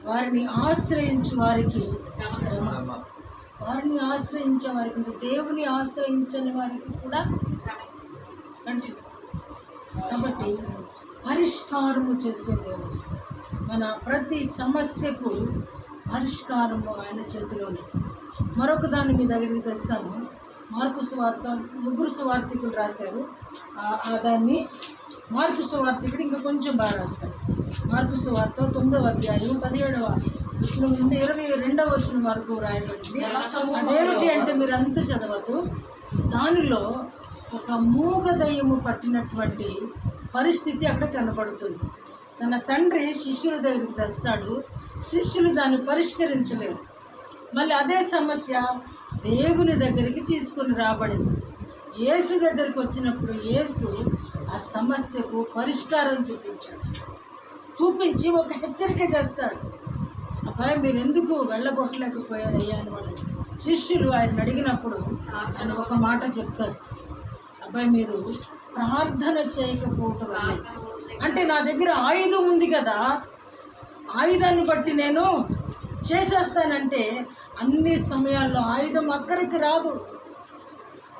వారిని ఆశ్రయించు వారికి శ్రమ. వారిని ఆశ్రయించే వారికి, దేవుని ఆశ్రయించని వారికి కూడా కంటిన్యూ. కాబట్టి పరిష్కారము చేసే దేవుడు. మన ప్రతి సమస్యకు పరిష్కారము ఆయన చేతిలోనే. మరొక దాన్ని మీ దగ్గరికి తెస్తాను. మార్కు సువార్త, ముగ్గురు సువార్థికులు రాశారు. దాన్ని మార్కు సువార్థికుడు ఇంకా కొంచెం బాగా రాస్తారు. మార్కు సువార్త 9వ అధ్యాయం 17వ వచనం నుండి 22వ వచనం వరకు రాయబడింది. అదేమిటి అంటే మీరు అంతా చదవద్దు. దానిలో ఒక మూగ దయ్యము పట్టినటువంటి పరిస్థితి అక్కడ కనపడుతుంది. తన తండ్రి శిష్యుల దగ్గరికి తెస్తాడు, శిష్యులు దాన్ని పరిష్కరించలేరు. మళ్ళీ అదే సమస్య దేవుని దగ్గరికి తీసుకుని రాబడింది. యేసు దగ్గరికి వచ్చినప్పుడు యేసు ఆ సమస్యకు పరిష్కారం చూపించి ఒక హెచ్చరిక చేస్తాడు. అబ్బాయి మీరు ఎందుకు వెళ్ళగొట్టలేకపోయారయ్యా అని వాళ్ళు శిష్యులు ఆయన అడిగినప్పుడు ఆయన ఒక మాట చెప్తాడు. అబ్బాయి మీరు ప్రార్థన చేయకపోవటం వల్ల, అంటే నా దగ్గర ఆయుధం ఉంది కదా, ఆయుధాన్ని బట్టి నేను చేసేస్తానంటే అన్ని సమయాల్లో ఆయుధం అక్కడికి రాదు.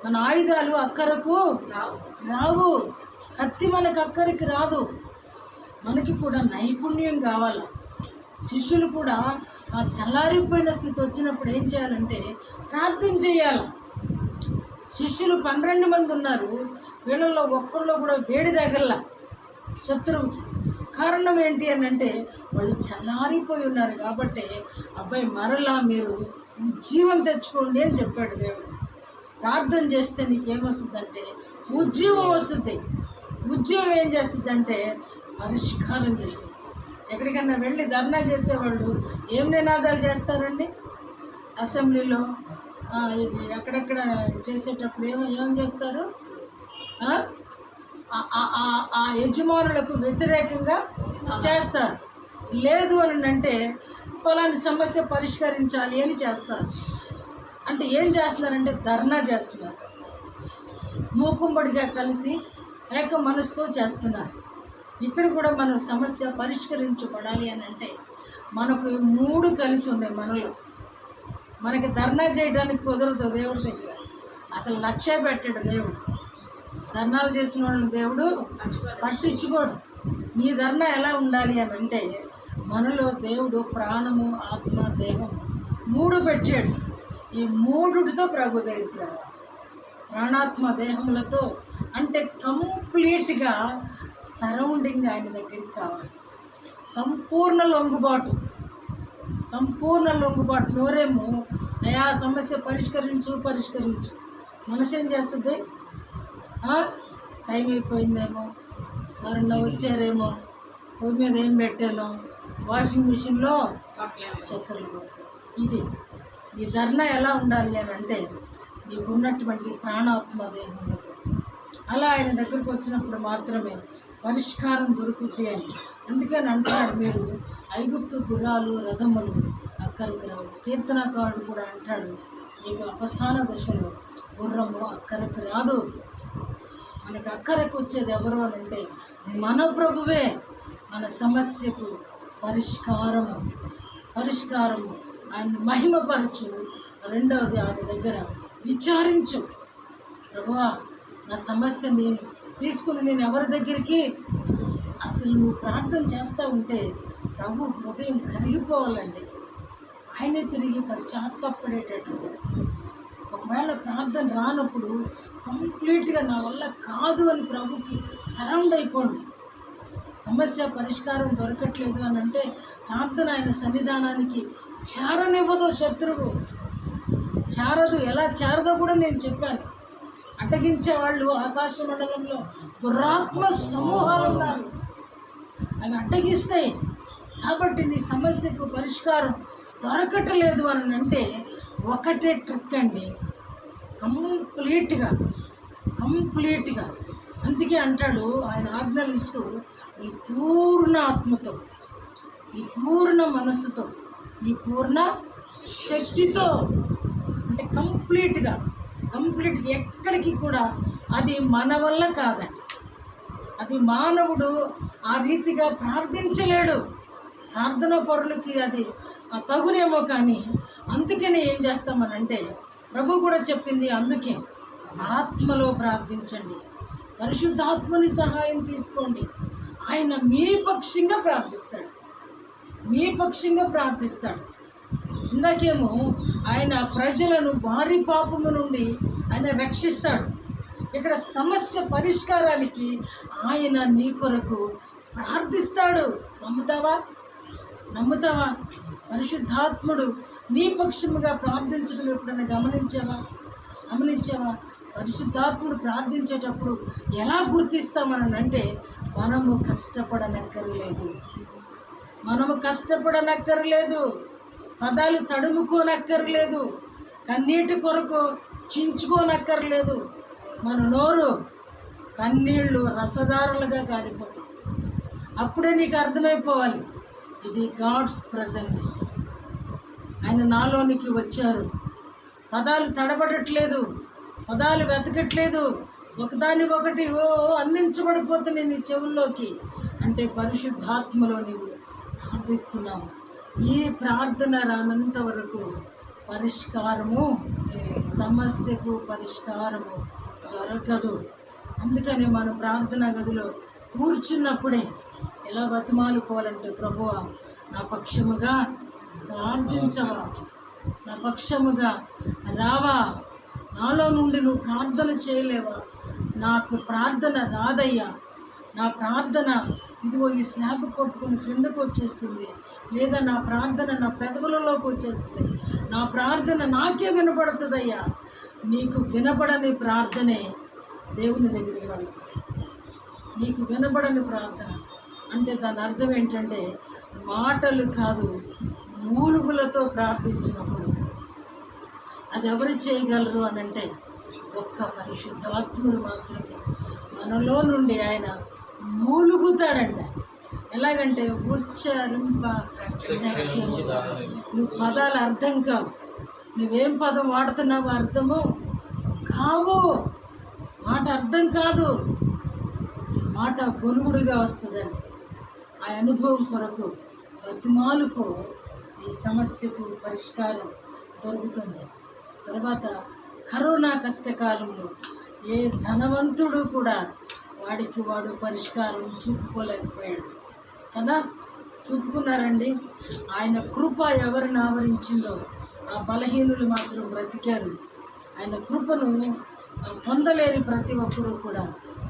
మన ఆయుధాలు అక్కరకు రావు. కత్తి మనకు అక్కడికి రాదు. మనకి కూడా నైపుణ్యం కావాలి. శిష్యులు కూడా ఆ చల్లారిపోయిన స్థితి వచ్చినప్పుడు ఏం చేయాలంటే ప్రార్థన చేయాలి. శిష్యులు 12 మంది ఉన్నారు, వీళ్ళల్లో ఒక్కళ్ళు కూడా వేడి తగల శత్రువుకి. కారణం ఏంటి అని అంటే వాళ్ళు చల్లారిపోయి ఉన్నారు కాబట్టి, అబ్బాయి మరలా మీరు ఉజ్జీవం తెచ్చుకోండి అని చెప్పాడు దేవుడు. ప్రార్థన చేస్తే నీకేమొస్తుందంటే ఉజ్జీవం వస్తుంది. ఉజ్జీవం ఏం చేస్తుందంటే పరిష్కారం చేస్తుంది. ఎక్కడికన్నా వెళ్ళి ధర్నా చేసేవాళ్ళు ఏం నినాదాలు చేస్తారండి? అసెంబ్లీలో ఎక్కడెక్కడ చేసేటప్పుడు ఏం చేస్తారు? ఆ యజమానులకు వ్యతిరేకంగా చేస్తారు. లేదు అని అంటే పలాని సమస్య పరిష్కరించాలి అని చేస్తారు. అంటే ఏం చేస్తున్నారంటే ధర్నా చేస్తున్నారు. మూకుమ్మడిగా కలిసి ఏక మనసుతో చేస్తున్నారు. ఇక్కడ కూడా మన సమస్య పరిష్కరించబడాలి అని అంటే మనకు 3 కలిసి ఉన్నాయి మనలో. మనకి ధర్నా చేయడానికి కుదరదు దేవుడి దగ్గర. అసలు లక్ష్య పెట్టాడు దేవుడు. ధర్నాలు చేసిన వాళ్ళని దేవుడు పట్టించుకోడు. నీ ధర్నా ఎలా ఉండాలి అని అంటే మనలో దేవుడు ప్రాణము, ఆత్మ, దేహం 3 పెట్టాడు. ఈ 3తో ప్రభు దగ్గరికి రావాలి. ప్రాణాత్మ దేహములతో అంటే కంప్లీట్గా సరౌండింగ్ ఆయన దగ్గరికి కావాలి. సంపూర్ణ లొంగుబాటు. నోరేమో అయా సమస్య పరిష్కరించు. మనసేం చేస్తుంది? టైం అయిపోయిందేమో, ఎవరన్నా వచ్చారేమో, పొయ్యి మీద ఏం పెట్టానో, వాషింగ్ మిషన్లో చక్కెరలు పోతాయి. ఇది ఈ ధర్నా ఎలా ఉండాలి అని అంటే నీకున్నటువంటి ప్రాణాత్మ దేహంతో అలా ఆయన దగ్గరకు వచ్చినప్పుడు మాత్రమే పరిష్కారం దొరుకుతాయి అని. అందుకని అంటాడు, మీరు ఐగుప్తు గుర్రాలు రథములు అక్కడికి రావు. కీర్తనకారుడు కూడా అంటాడు, నీకు అవసాన దశలో గుర్రము అక్కడికి రాదు. మనకు అక్కడికి వచ్చేది ఎవరు అని అంటే మన ప్రభువే. మన సమస్యకు పరిష్కారము ఆయన మహిమపరచు. రెండవది ఆయన దగ్గర విచారించు. ప్రభువా, నా సమస్యని తీసుకుని నేను ఎవరి దగ్గరికి? అసలు నువ్వు ప్రార్థన చేస్తూ ఉంటే ప్రభు హృదయం కరిగిపోవాలండి. ఆయనే తిరిగి పశ్చాత్తాపడేటట్లు. ఒకవేళ ప్రార్థన రానప్పుడు కంప్లీట్గా నా వల్ల కాదు అని ప్రభుకి సరౌండ్ అయిపోండి. సమస్య పరిష్కారం దొరకట్లేదు అని అంటే ప్రార్థన ఆయన సన్నిధానానికి చేరనివ్వదు. శత్రువు చేరదు. ఎలా చేరదో కూడా నేను చెప్పాను. అడ్డగించే వాళ్ళు ఆకాశ మండలంలో దురాత్మ సమూహాలు ఉన్నారు. అవి అడ్డగిస్తాయి. కాబట్టి నీ సమస్యకు పరిష్కారం దొరకట్లేదు అని అంటే ఒకటే ట్రిక్ అండి, కంప్లీట్గా. అందుకే అంటాడు ఆయన ఆజ్ఞలు ఇస్తూ, ఈ పూర్ణ ఆత్మతో, ఈ పూర్ణ మనస్సుతో, ఈ పూర్ణ శక్తితో, అంటే కంప్లీట్గా ఎక్కడికి కూడా అది మన వల్ల కాదండి. అది మానవుడు ఆ రీతిగా ప్రార్థించలేడు. ప్రార్థన పరులకి అది తగునేమో, కానీ అందుకనే ఏం చేస్తామనంటే ప్రభు కూడా చెప్పింది, అందుకే ఆత్మలో ప్రార్థించండి, పరిశుద్ధాత్మని సహాయం తీసుకోండి. ఆయన మీ పక్షంగా ప్రార్థిస్తాడు. ఇందాకేమో ఆయన ప్రజలను భారీ పాపము నుండి ఆయన రక్షిస్తాడు. ఇక్కడ సమస్య పరిష్కారానికి ఆయన నీ కొరకు ప్రార్థిస్తాడు. నమ్ముతావా? పరిశుద్ధాత్ముడు నీ పక్షముగా ప్రార్థించడం ఎప్పుడైనా గమనించావా? పరిశుద్ధాత్ముడు ప్రార్థించేటప్పుడు ఎలా గుర్తిస్తామని అంటే మనము కష్టపడనక్కర్లేదు, పదాలు తడుముకోనక్కర్లేదు, కన్నీటి కొరకు చించుకోనక్కర్లేదు. మన నోరు కన్నీళ్ళు రసదారులుగా కారిపోతాయి. అప్పుడే నీకు అర్థమైపోవాలి, ఇది గాడ్స్ ప్రజెన్స్. ఆయన నాలోనికి వచ్చారు. పదాలు తడబడట్లేదు, పదాలు వెతకట్లేదు, ఒకదాని ఒకటి అందించబడిపోతున్నాయి నీ చెవుల్లోకి. అంటే పరిశుద్ధాత్మలో నీవు ప్రార్థిస్తున్నావు. ఈ ప్రార్థన రానంత వరకు సమస్యకు పరిష్కారము దొరకదు. అందుకని మనం ప్రార్థనా గదిలో కూర్చున్నప్పుడే ఎలా బతిమాలుకోవాలంటే, ప్రభువా, నా పక్షముగా ప్రార్థించవా, నా పక్షముగా రావా, నాలో నుండి నువ్వు ప్రార్థన చేయలేవా? నాకు ప్రార్థన రాదయ్యా, నా ప్రార్థన ఇదిగో ఈ స్లాబ్ కొట్టుకుని క్రిందకు వచ్చేస్తుంది, లేదా నా ప్రార్థన నా పెదవులలోకి వచ్చేస్తుంది, నా ప్రార్థన నాకే వినపడుతుందయ్యా. నీకు వినపడని ప్రార్థనే దేవుని దగ్గరికి వెళ్తుంది. నీకు వినపడని ప్రార్థన అంటే దాని అర్థం ఏంటంటే మాటలు కాదు, మూలుగులతో ప్రార్థించినప్పుడు అది ఎవరు చేయగలరు అని అంటే ఒక్క పరిశుద్ధాత్ముడు మాత్రమే. మనలో నుండి ఆయన మూలుగుతాడంట. ఎలాగంటే ఉచ్చరింప శక్యము. నువ్వు పదాలు అర్థం కావు, నువ్వేం పదం వాడుతున్నావో అర్థము కావు, మాట అర్థం కాదు, మాట గొనుగుడుగా వస్తుందండి. ఆ అనుభవం కొరకు బతిమాలుకో, ఈ సమస్యకు పరిష్కారం దొరుకుతుంది. తర్వాత కరోనా కష్టకాలంలో ఏ ధనవంతుడు కూడా వాడికి వాడు పరిష్కారం చూపుకోలేకపోయాడు కదా. చూపుకున్నారండి. ఆయన కృప ఎవరిని ఆవరించిందో ఆ బలహీనులు మాత్రం బ్రతికారు. ఆయన కృపను పొందలేని ప్రతి ఒక్కరూ కూడా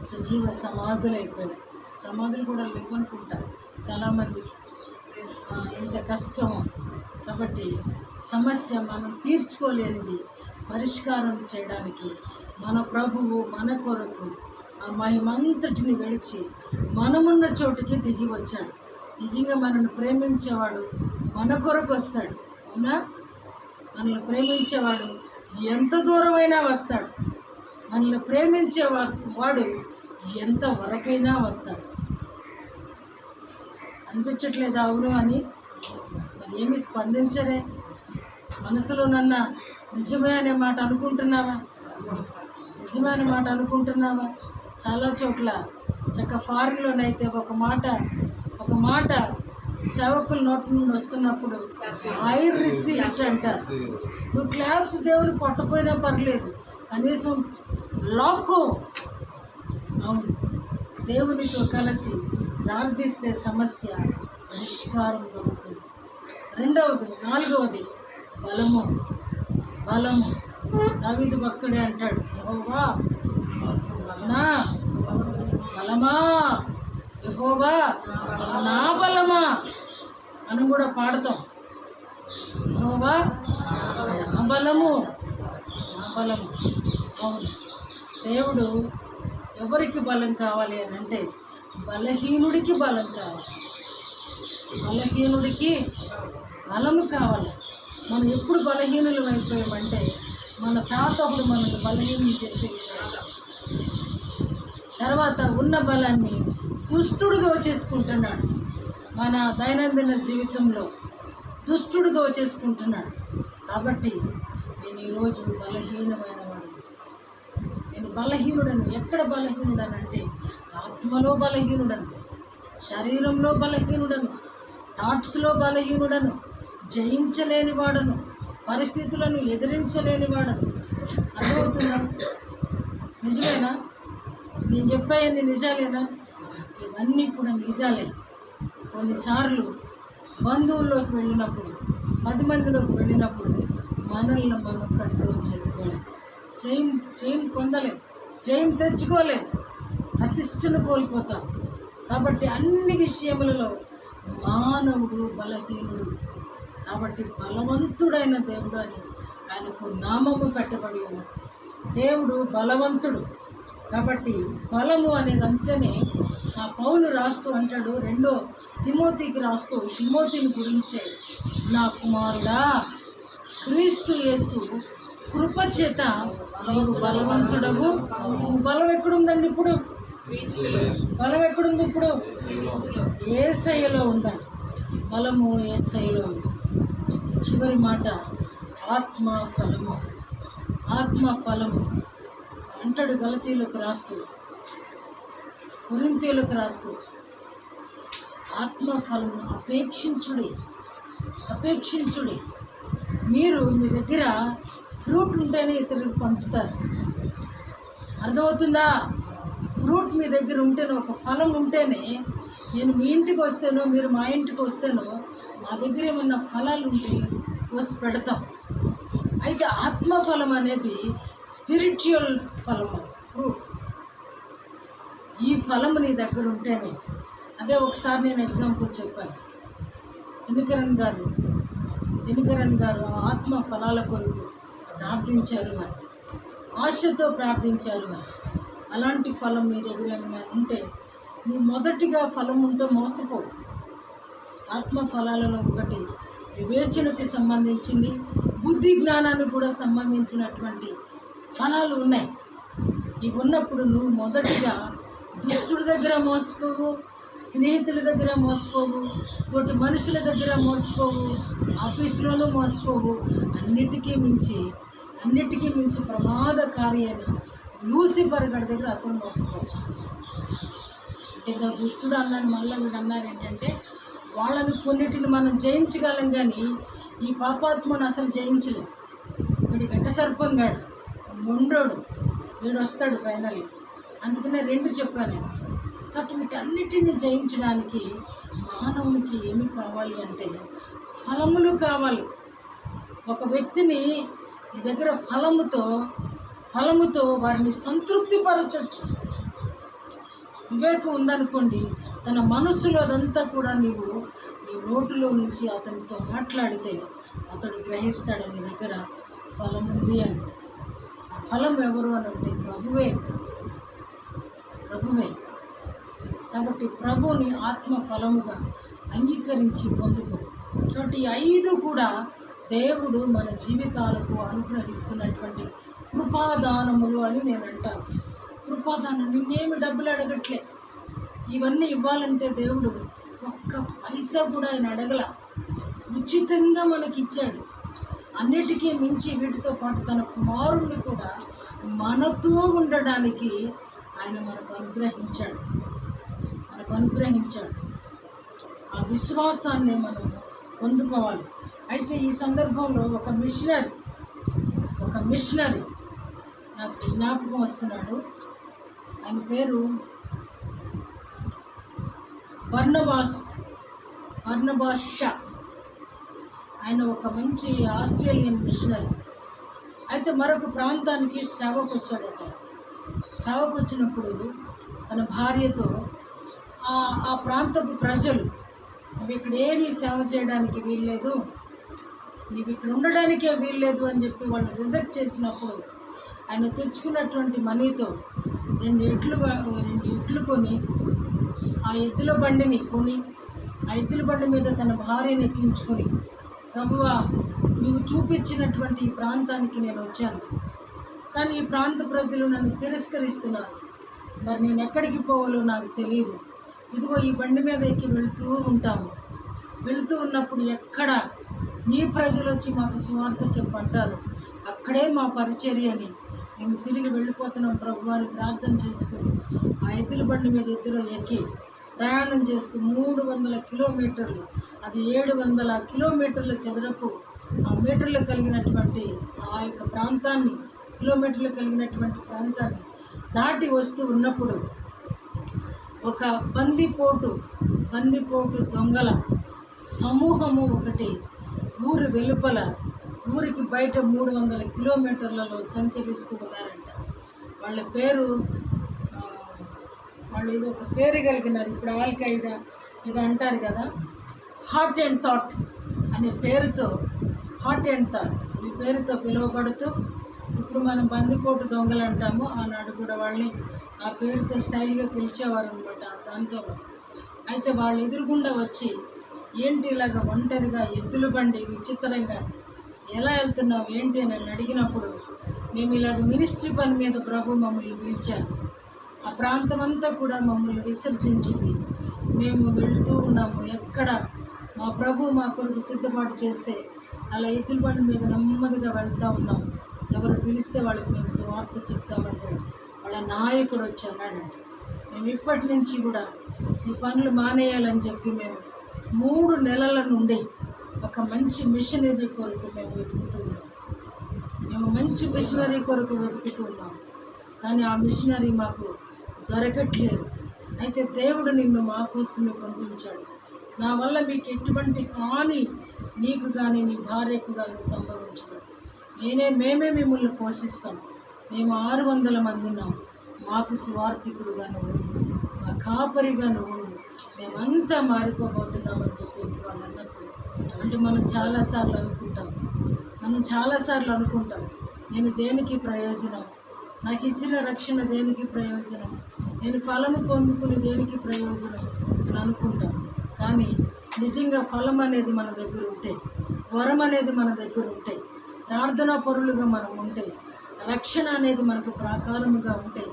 సజీవ సమాధులైపోయారు. సమాధులు కూడా లేవనుకుంటారు చాలామందికి, ఇంత కష్టం. కాబట్టి సమస్య మనం తీర్చుకోలేనిది పరిష్కారం చేయడానికి మన ప్రభువు మన కొరకు ఆ మహిమంతటిని విడిచి మనమున్న చోటుకి దిగి వచ్చాడు. నిజంగా మనల్ని ప్రేమించేవాడు మన కొరకు వస్తాడు. అవునా? మనల్ని ప్రేమించేవాడు ఎంత దూరమైనా వస్తాడు. మనల్ని ప్రేమించేవాడు ఎంత వరకైనా వస్తాడు. అనిపించట్లేదా అవును అని? మరి ఏమి స్పందించరే? మనసులో నన్న నిజమే అనే మాట అనుకుంటున్నావా? నిజమే అనే మాట అనుకుంటున్నావా? చాలా చోట్ల చక్క ఫారిన్లోనైతే ఒక మాట సేవకుల నోటి నుండి వస్తున్నప్పుడు ఐ రిసీవ్ అంటారు. నువ్వు క్లాప్స్ దేవుని కొట్టపోయినా పర్లేదు, కనీసం లాక్కో. అవును, దేవునితో కలిసి ప్రార్థిస్తే సమస్య పరిష్కారం దొరుకుతుంది. నాలుగవది బలము. దావీదు భక్తుడే అంటాడు, యెహోవా బలమా, యెహోవా నా బలమా. మనం కూడా పాడతాం, యెహోవా నా బలము. అవును, దేవుడు ఎవరికి బలం కావాలి అని అంటే బలహీనుడికి బలం కావాలి. బలహీనుడికి బలము కావాలి. మనం ఎప్పుడు బలహీనులు అయిపోయామంటే మన తాత అప్పుడు మనల్ని బలహీనం చేసే, తర్వాత ఉన్న బలాన్ని దుష్టుడు దోచేసుకుంటున్నాడు. మన దైనందిన జీవితంలో దుష్టుడు దోచేసుకుంటున్నాడు. కాబట్టి నేను ఈరోజు బలహీనమైన వాడు. నేను బలహీనుడను. ఎక్కడ బలహీనుడను అంటే ఆత్మలో బలహీనుడను, శరీరంలో బలహీనుడను, థాట్స్లో బలహీనుడను, జయించలేని వాడను, పరిస్థితులను ఎదిరించలేని వాడను. అర్థమవుతుందా? నిజమేనా? నేను చెప్పాయన్ని నిజాలేనా? ఇవన్నీ కూడా నిజాలే. కొన్నిసార్లు బంధువుల్లోకి వెళ్ళినప్పుడు, 10 మందిలోకి వెళ్ళినప్పుడు మనల్ని మనం కంట్రోల్ చేసుకోలేం, జయం పొందలేం, జయం తెచ్చుకోలేం, ప్రతిష్టను కోల్పోతాం. కాబట్టి అన్ని విషయములలో మానవుడు బలహీనుడు. కాబట్టి బలవంతుడైన దేవుడు అని ఆయనకు నామము పెట్టబడి ఉన్నది. దేవుడు బలవంతుడు. కాబట్టి బలము అనేది అందుకనే ఆ పౌలు రాస్తూ అంటాడు, 2 తిమోతికి రాస్తూ తిమోతిని గురించే, నా కుమారుడా క్రీస్తు యేసు కృపచేత నువ్వు బలవంతుడవు. బలం ఎక్కడుందండి ఇప్పుడు? బలం ఎక్కడుంది ఇప్పుడు? యేసయ్యలో ఉందండి. బలము యేసయ్యలో ఉంది. చివరి మాట ఆత్మ ఫలము అంటాడు గలతీయులకు రాస్తూ, కొరింథీయులకు రాస్తూ, ఆత్మ ఫలము అపేక్షించుడి. మీరు మీ దగ్గర ఫ్రూట్ ఉంటేనే ఇతరులకు పంచుతారు. అర్థమవుతుందా? ఫ్రూట్ మీ దగ్గర ఉంటేనే, ఒక ఫలం ఉంటేనే, నేను మీ ఇంటికి వస్తేనో మీరు మా ఇంటికి వస్తేనో మా దగ్గర ఏమన్నా ఫలాలు ఉంటే కోసి పెడతాం. అయితే ఆత్మఫలం అనేది స్పిరిచువల్ ఫలం, అది ఫ్రూట్. ఈ ఫలము నీ దగ్గర ఉంటేనే. అదే ఒకసారి నేను ఎగ్జాంపుల్ చెప్పాను. దినకరన్ గారు ఆత్మ ఫలాల కొరకు ప్రార్థించారు అని, ఆశతో ప్రార్థించారు అని. అలాంటి ఫలం నీ దగ్గర ఏమైనా ఉంటే, నువ్వు మొదటిగా ఫలం ఉంటే మోసపోవు. ఆత్మ ఫలాలలో ఒకటి వివేచనకి సంబంధించింది, బుద్ధి జ్ఞానానికి కూడా సంబంధించినటువంటి ఫలాలు ఉన్నాయి. ఇవి ఉన్నప్పుడు నువ్వు మొదటిగా దుష్టుడి దగ్గర మోసపోవు, స్నేహితుల దగ్గర మోసపోవు, తోటి మనుషుల దగ్గర మోసపోవు, ఆఫీసులోనూ మోసపోవు. అన్నిటికీ మించి ప్రమాదకారి అయిన లూసిఫర్ గారి దగ్గర అసలు మోసపోవు. అంటే దుష్టుడు అన్నాను, మళ్ళీ వీడు అన్నారు ఏంటంటే, వాళ్ళని కొన్నిటిని మనం జయించగలం, కానీ ఈ పాపాత్మను అసలు జయించలేం. వీడి ఘట సర్పంగాడు, మొండోడు, వీడు వస్తాడు ఫైనల్. అందుకనే 2 చెప్పాను నేను. కాబట్టి వీటన్నిటిని జయించడానికి మానవునికి ఏమి కావాలి అంటే ఫలములు కావాలి. ఒక వ్యక్తిని నీ దగ్గర ఫలముతో వారిని సంతృప్తిపరచవచ్చు. వివేకం ఉందనుకోండి, తన మనస్సులో అదంతా కూడా నీ నోటిలో నుంచి అతనితో మాట్లాడితే అతడు గ్రహిస్తాడు నీ దగ్గర ఫలం ఉంది అని. ఆ ఫలం ఎవరు అని అంటే ప్రభువే. కాబట్టి ప్రభువుని ఆత్మ ఫలముగా అంగీకరించి పొందుకో. కాబట్టి 5 కూడా దేవుడు మన జీవితాలకు అనుగ్రహిస్తున్నటువంటి కృపాదానములు అని నేను అంటాను. కృపాదానం, నిన్నేమి డబ్బులు అడగట్లే. ఇవన్నీ ఇవ్వాలంటే దేవుడు ఒక్క పైసా కూడా ఆయన అడగల, ఉచితంగా మనకి ఇచ్చాడు. అన్నిటికీ మించి వీటితో పాటు తన కుమారుణ్ణి కూడా మనతో ఉండడానికి ఆయన మనకు అనుగ్రహించాడు. ఆ విశ్వాసాన్ని మనం పొందుకోవాలి. అయితే ఈ సందర్భంలో ఒక మిషనరీ నాకు జ్ఞాపకం వస్తున్నాడు. ఆయన పేరు బర్నబాస్ షా. ఆయన ఒక మంచి ఆస్ట్రేలియన్ మిషనరీ. అయితే మరొక ప్రాంతానికి సేవకు వచ్చాడట. సేవకు వచ్చినప్పుడు తన భార్యతో ఆ ప్రాంతపు ప్రజలు, నువ్వు ఇక్కడ ఏమీ సేవ చేయడానికి వీల్లేదు, నీవు ఇక్కడ ఉండడానికే వీల్లేదు అని చెప్పి వాళ్ళు రిజెక్ట్ చేసినప్పుడు ఆయన తెచ్చుకున్నటువంటి మనీతో 2 ఎడ్లు కొని ఆ ఎద్దుల బండిని కొని ఆ ఎద్దుల బండి మీద తన భార్యను ఎక్కించుకొని, ప్రభువా, నీవు చూపించినటువంటి ఈ ప్రాంతానికి నేను వచ్చాను, కానీ ఈ ప్రాంత ప్రజలు నన్ను తిరస్కరిస్తున్నారు. మరి నేను ఎక్కడికి పోవాలో నాకు తెలియదు. ఇదిగో ఈ బండి మీద ఎక్కి వెళుతూ ఉన్నప్పుడు ఎక్కడ నీ ప్రజలు వచ్చి మాకు సువార్త చెప్పంటారు, అక్కడే మా పరిచర్య అని మేము తిరిగి వెళ్ళిపోతున్నాం ప్రభు అని ప్రార్థన చేసుకుని ఆ ఎద్దుల బండి మీద ఇద్దరు ఎక్కి ప్రయాణం చేస్తూ 300 కిలోమీటర్లు, అది 700 కిలోమీటర్ల చదరపు ఆ మీటర్లు కలిగినటువంటి ఆ యొక్క ప్రాంతాన్ని, కిలోమీటర్లు కలిగినటువంటి ప్రాంతాన్ని దాటి వస్తూ ఉన్నప్పుడు ఒక బందిపోటు దొంగల సమూహము ఒకటి ఊరి వెలుపల, ఊరికి బయట 300 కిలోమీటర్లలో సంచరిస్తూ ఉన్నారంట. వాళ్ళు ఇది ఒక పేరు కలిగినారు. ఇప్పుడు ఆల్ఖైదా ఇది అంటారు కదా, హార్ట్ అండ్ థాట్ అనే పేరుతో, ఈ పేరుతో పిలువబడుతూ, ఇప్పుడు మనం బందిపోటు దొంగలు అంటాము, ఆనాడు కూడా వాళ్ళని ఆ పేరుతో స్టైల్గా పిలిచేవారు అనమాట ఆ ప్రాంతంలో. అయితే వాళ్ళు ఎదురుగుండా వచ్చి, ఏంటి ఇలాగ ఒంటరిగా ఎద్దుల బండి విచిత్రంగా ఎలా వెళ్తున్నావు ఏంటి అని నన్ను అడిగినప్పుడు, మేము ఇలాగ మినిస్ట్రీ పని మీద ప్రభు మమ్మల్ని పిలిచారు, ఆ ప్రాంతం అంతా కూడా మమ్మల్ని విసర్జించింది, మేము వెళుతూ ఉన్నాము, ఎక్కడ మా ప్రభు మా కొరకు సిద్ధపాటు చేస్తే అలా ఎద్దుల బండి మీద నెమ్మదిగా వెళ్తూ ఉన్నాము, ఎవరు పిలిస్తే వాళ్ళకి మేము సువార్త చెప్తామంటే వాళ్ళ నాయకుడు వచ్చి అన్నాడండి, మేము ఇప్పటి నుంచి కూడా ఈ పనులు మానేయాలని చెప్పి మేము 3 నెలల నుండి ఒక మంచి మిషనరీ కొరకు మేము వెతుకుతున్నాం, కానీ ఆ మిషనరీ మాకు దొరకట్లేదు. అయితే దేవుడు నిన్ను మా కోసమే పంపించాడు. నా వల్ల మీకు ఎటువంటి హాని నీకు కానీ నీ భార్యకు కానీ సంభవించదు. మేమే మిమ్మల్ని పోషిస్తాం. మేము 600 మంది ఉన్నాం. మాకు సువార్థికుడుగా నువ్వు, మా కాపరిగా నువ్వు, మేమంతా మారిపోబోతున్నామని చెప్పేసి వాళ్ళు అన్నప్పుడు, అంటే మనం చాలాసార్లు అనుకుంటాం నేను దేనికి ప్రయోజనం, నాకు ఇచ్చిన రక్షణ దేనికి ప్రయోజనం, నేను ఫలము పొందుకుని దేనికి ప్రయోజనం అని అనుకుంటాం. కానీ నిజంగా ఫలం అనేది మన దగ్గర ఉంటే, వరం అనేది మన దగ్గర ఉంటే, ప్రార్థనా పరులుగా మనం ఉంటే, రక్షణ అనేది మనకు ప్రాకారముగా ఉంటే,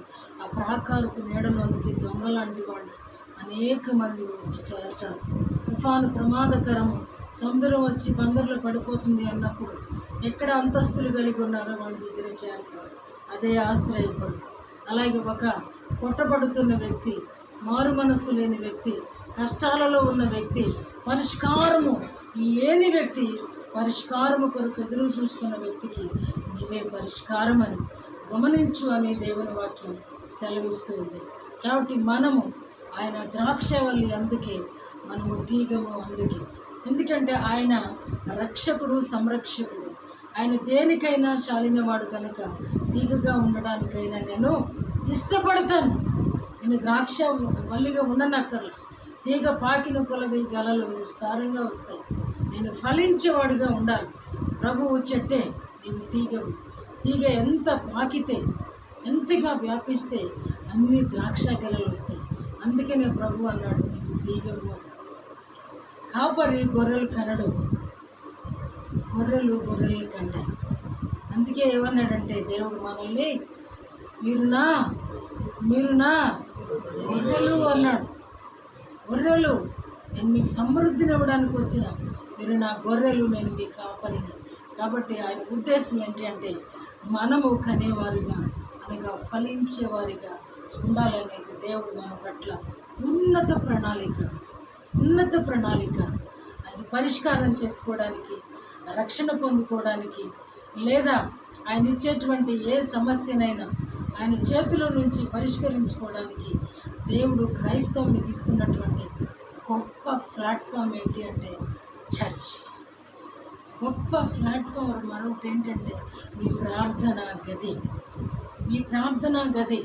ఆ ప్రాకారపు నీడలోనికి దొంగలాంటి వాళ్ళు అనేక మంది వచ్చి చేరతారు. తుఫాను ప్రమాదకరము, సముద్రం వచ్చి బందర్లో పడిపోతుంది అన్నప్పుడు ఎక్కడ అంతస్తులు కలిగి ఉన్నారో వాళ్ళ దగ్గర చేరతారు. అదే ఆశ్రయపడు. అలాగే ఒక కొట్టబడుతున్న వ్యక్తి, మారు మనస్సు లేని వ్యక్తి, కష్టాలలో ఉన్న వ్యక్తి, పరిష్కారము లేని వ్యక్తి, పరిష్కారము కొరకు ఎదురు చూస్తున్న వ్యక్తికి నీవే పరిష్కారం అని గమనించు అని దేవుని వాక్యం సెలవిస్తుంది. కాబట్టి మనము ఆయన ద్రాక్షవల్లి, అందుకే మనము తీగము, అందుకే ఎందుకంటే ఆయన రక్షకుడు, సంరక్షకుడు. ఆయన దేనికైనా చాలినవాడు కనుక తీగగా ఉండడానికైనా నేను ఇష్టపడతాను. నేను ద్రాక్ష వల్లిగా ఉండనక్కర్లా. తీగ పాకిన కొలది గలలు విస్తారంగా వస్తాయి. నేను ఫలించేవాడుగా ఉండాలి. ప్రభువు చెట్టే, నీవు తీగవు. తీగ ఎంత పాకితే, ఎంతగా వ్యాపిస్తే అన్ని ద్రాక్ష గెలలు వస్తాయి. అందుకనే ప్రభు అన్నాడు, నీవు తీగవు. కాపరి గొర్రెలు కనడు, గొర్రెలు కంటాయి. అందుకే ఏమన్నాడంటే దేవుడు మనల్ని, మీరు నా గొర్రెలు అన్నాడు. గొర్రెలు, నేను మీకు సమృద్ధిని ఇవ్వడానికి వచ్చిన, మీరు నా గొర్రెలు, నేను మీ కాపరిని. కాబట్టి ఆయన ఉద్దేశం ఏంటి అంటే మనము కనేవారిగా, అనగా ఫలించేవారిగా ఉండాలనేది దేవుడు మన పట్ల ఉన్నత ప్రణాళిక. అది పరిష్కారం చేసుకోవడానికి, రక్షణ పొందుకోవడానికి, లేదా ఆయన ఇచ్చేటువంటి ఏ సమస్యనైనా ఆయన చేతిలో నుంచి పరిష్కరించుకోవడానికి దేవుడు క్రైస్తవునికి ఇస్తున్నటువంటి గొప్ప ప్లాట్ఫామ్ ఏంటి అంటే చర్చ్. గొప్ప ప్లాట్ఫామ్ మరొకటి ఏంటంటే మీ ప్రార్థనా గది.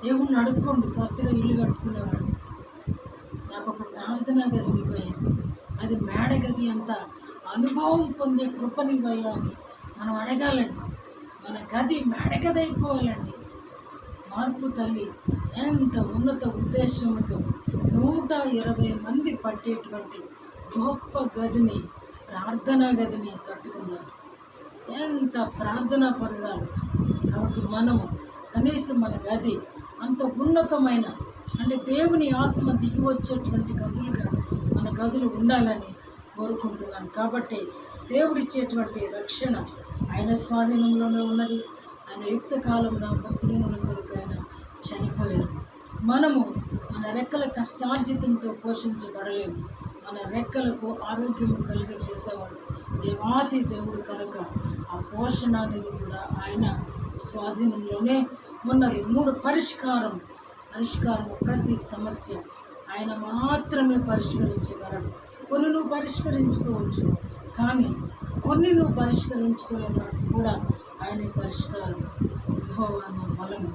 దేవుణ్ణి అడుక్కోండి. కొత్తగా ఇల్లు కట్టుకునేవాడు, నాకు ఒక ప్రార్థనా గది ఇవ్వయ్యా, అది మేడ గది అంత అనుభవం పొందే కృపనివ్వయ్యా అని మనం అడగాలండి. మన గది మేడ గది అయిపోవాలండి. మార్పు తల్లి ఎంత ఉన్నత ఉద్దేశంతో 120 మంది పట్టేటువంటి గొప్ప గదిని, ప్రార్థనా గదిని కట్టుకున్నారు. ఎంత ప్రార్థనా పరురాలు. కాబట్టి మనము కనీసం మన గది అంత ఉన్నతమైన, అంటే దేవుని ఆత్మ దిగి వచ్చేటువంటి గదులుగా మన గదులు ఉండాలని కోరుకుంటున్నాను. కాబట్టి దేవుడిచ్చేటువంటి రక్షణ ఆయన స్వాధీనంలోనే ఉన్నది. ఆయన యుక్త కాలంలో భక్తిహీనుల కొరకు ఆయన చనిపోయారు. మనము మన రెక్కల కష్టార్జితంతో పోషించబడలేము. మన రెక్కలకు ఆరోగ్యము కలిగజేసేవాడు దేవాతి దేవుడు కనుక ఆ పోషణ అనేది కూడా ఆయన స్వాధీనంలోనే ఉన్నది. 3 పరిష్కారం. ప్రతి సమస్య ఆయన మాత్రమే పరిష్కరించగలడు. కొన్ని నువ్వు పరిష్కరించుకోవచ్చు, కానీ కొన్ని నువ్వు పరిష్కరించుకోలేనాడు కూడా ఆయన పరిష్కారం. యెహోవా నా బలము,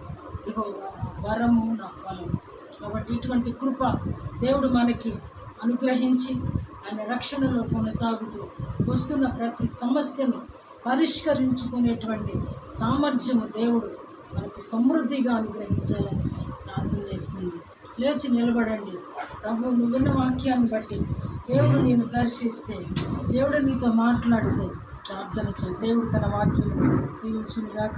యెహోవా నా వరము, నా ఫలము. కాబట్టి ఇటువంటి కృప దేవుడు మనకి అనుగ్రహించి ఆయన రక్షణలో కొనసాగుతూ వస్తున్న ప్రతి సమస్యను పరిష్కరించుకునేటువంటి సామర్థ్యము దేవుడు మనకి సమృద్ధిగా అనుగ్రహించాలని ప్రార్థన చేసుకుంది. లేచి నిలబడండి. ప్రభు, నువ్వు విన్న వాక్యాన్ని బట్టి దేవుడు నేను దర్శిస్తే, దేవుడు నీతో మాట్లాడితే ప్రార్థన చేయి. దేవుడు తన వాక్యం దీవించుగాక.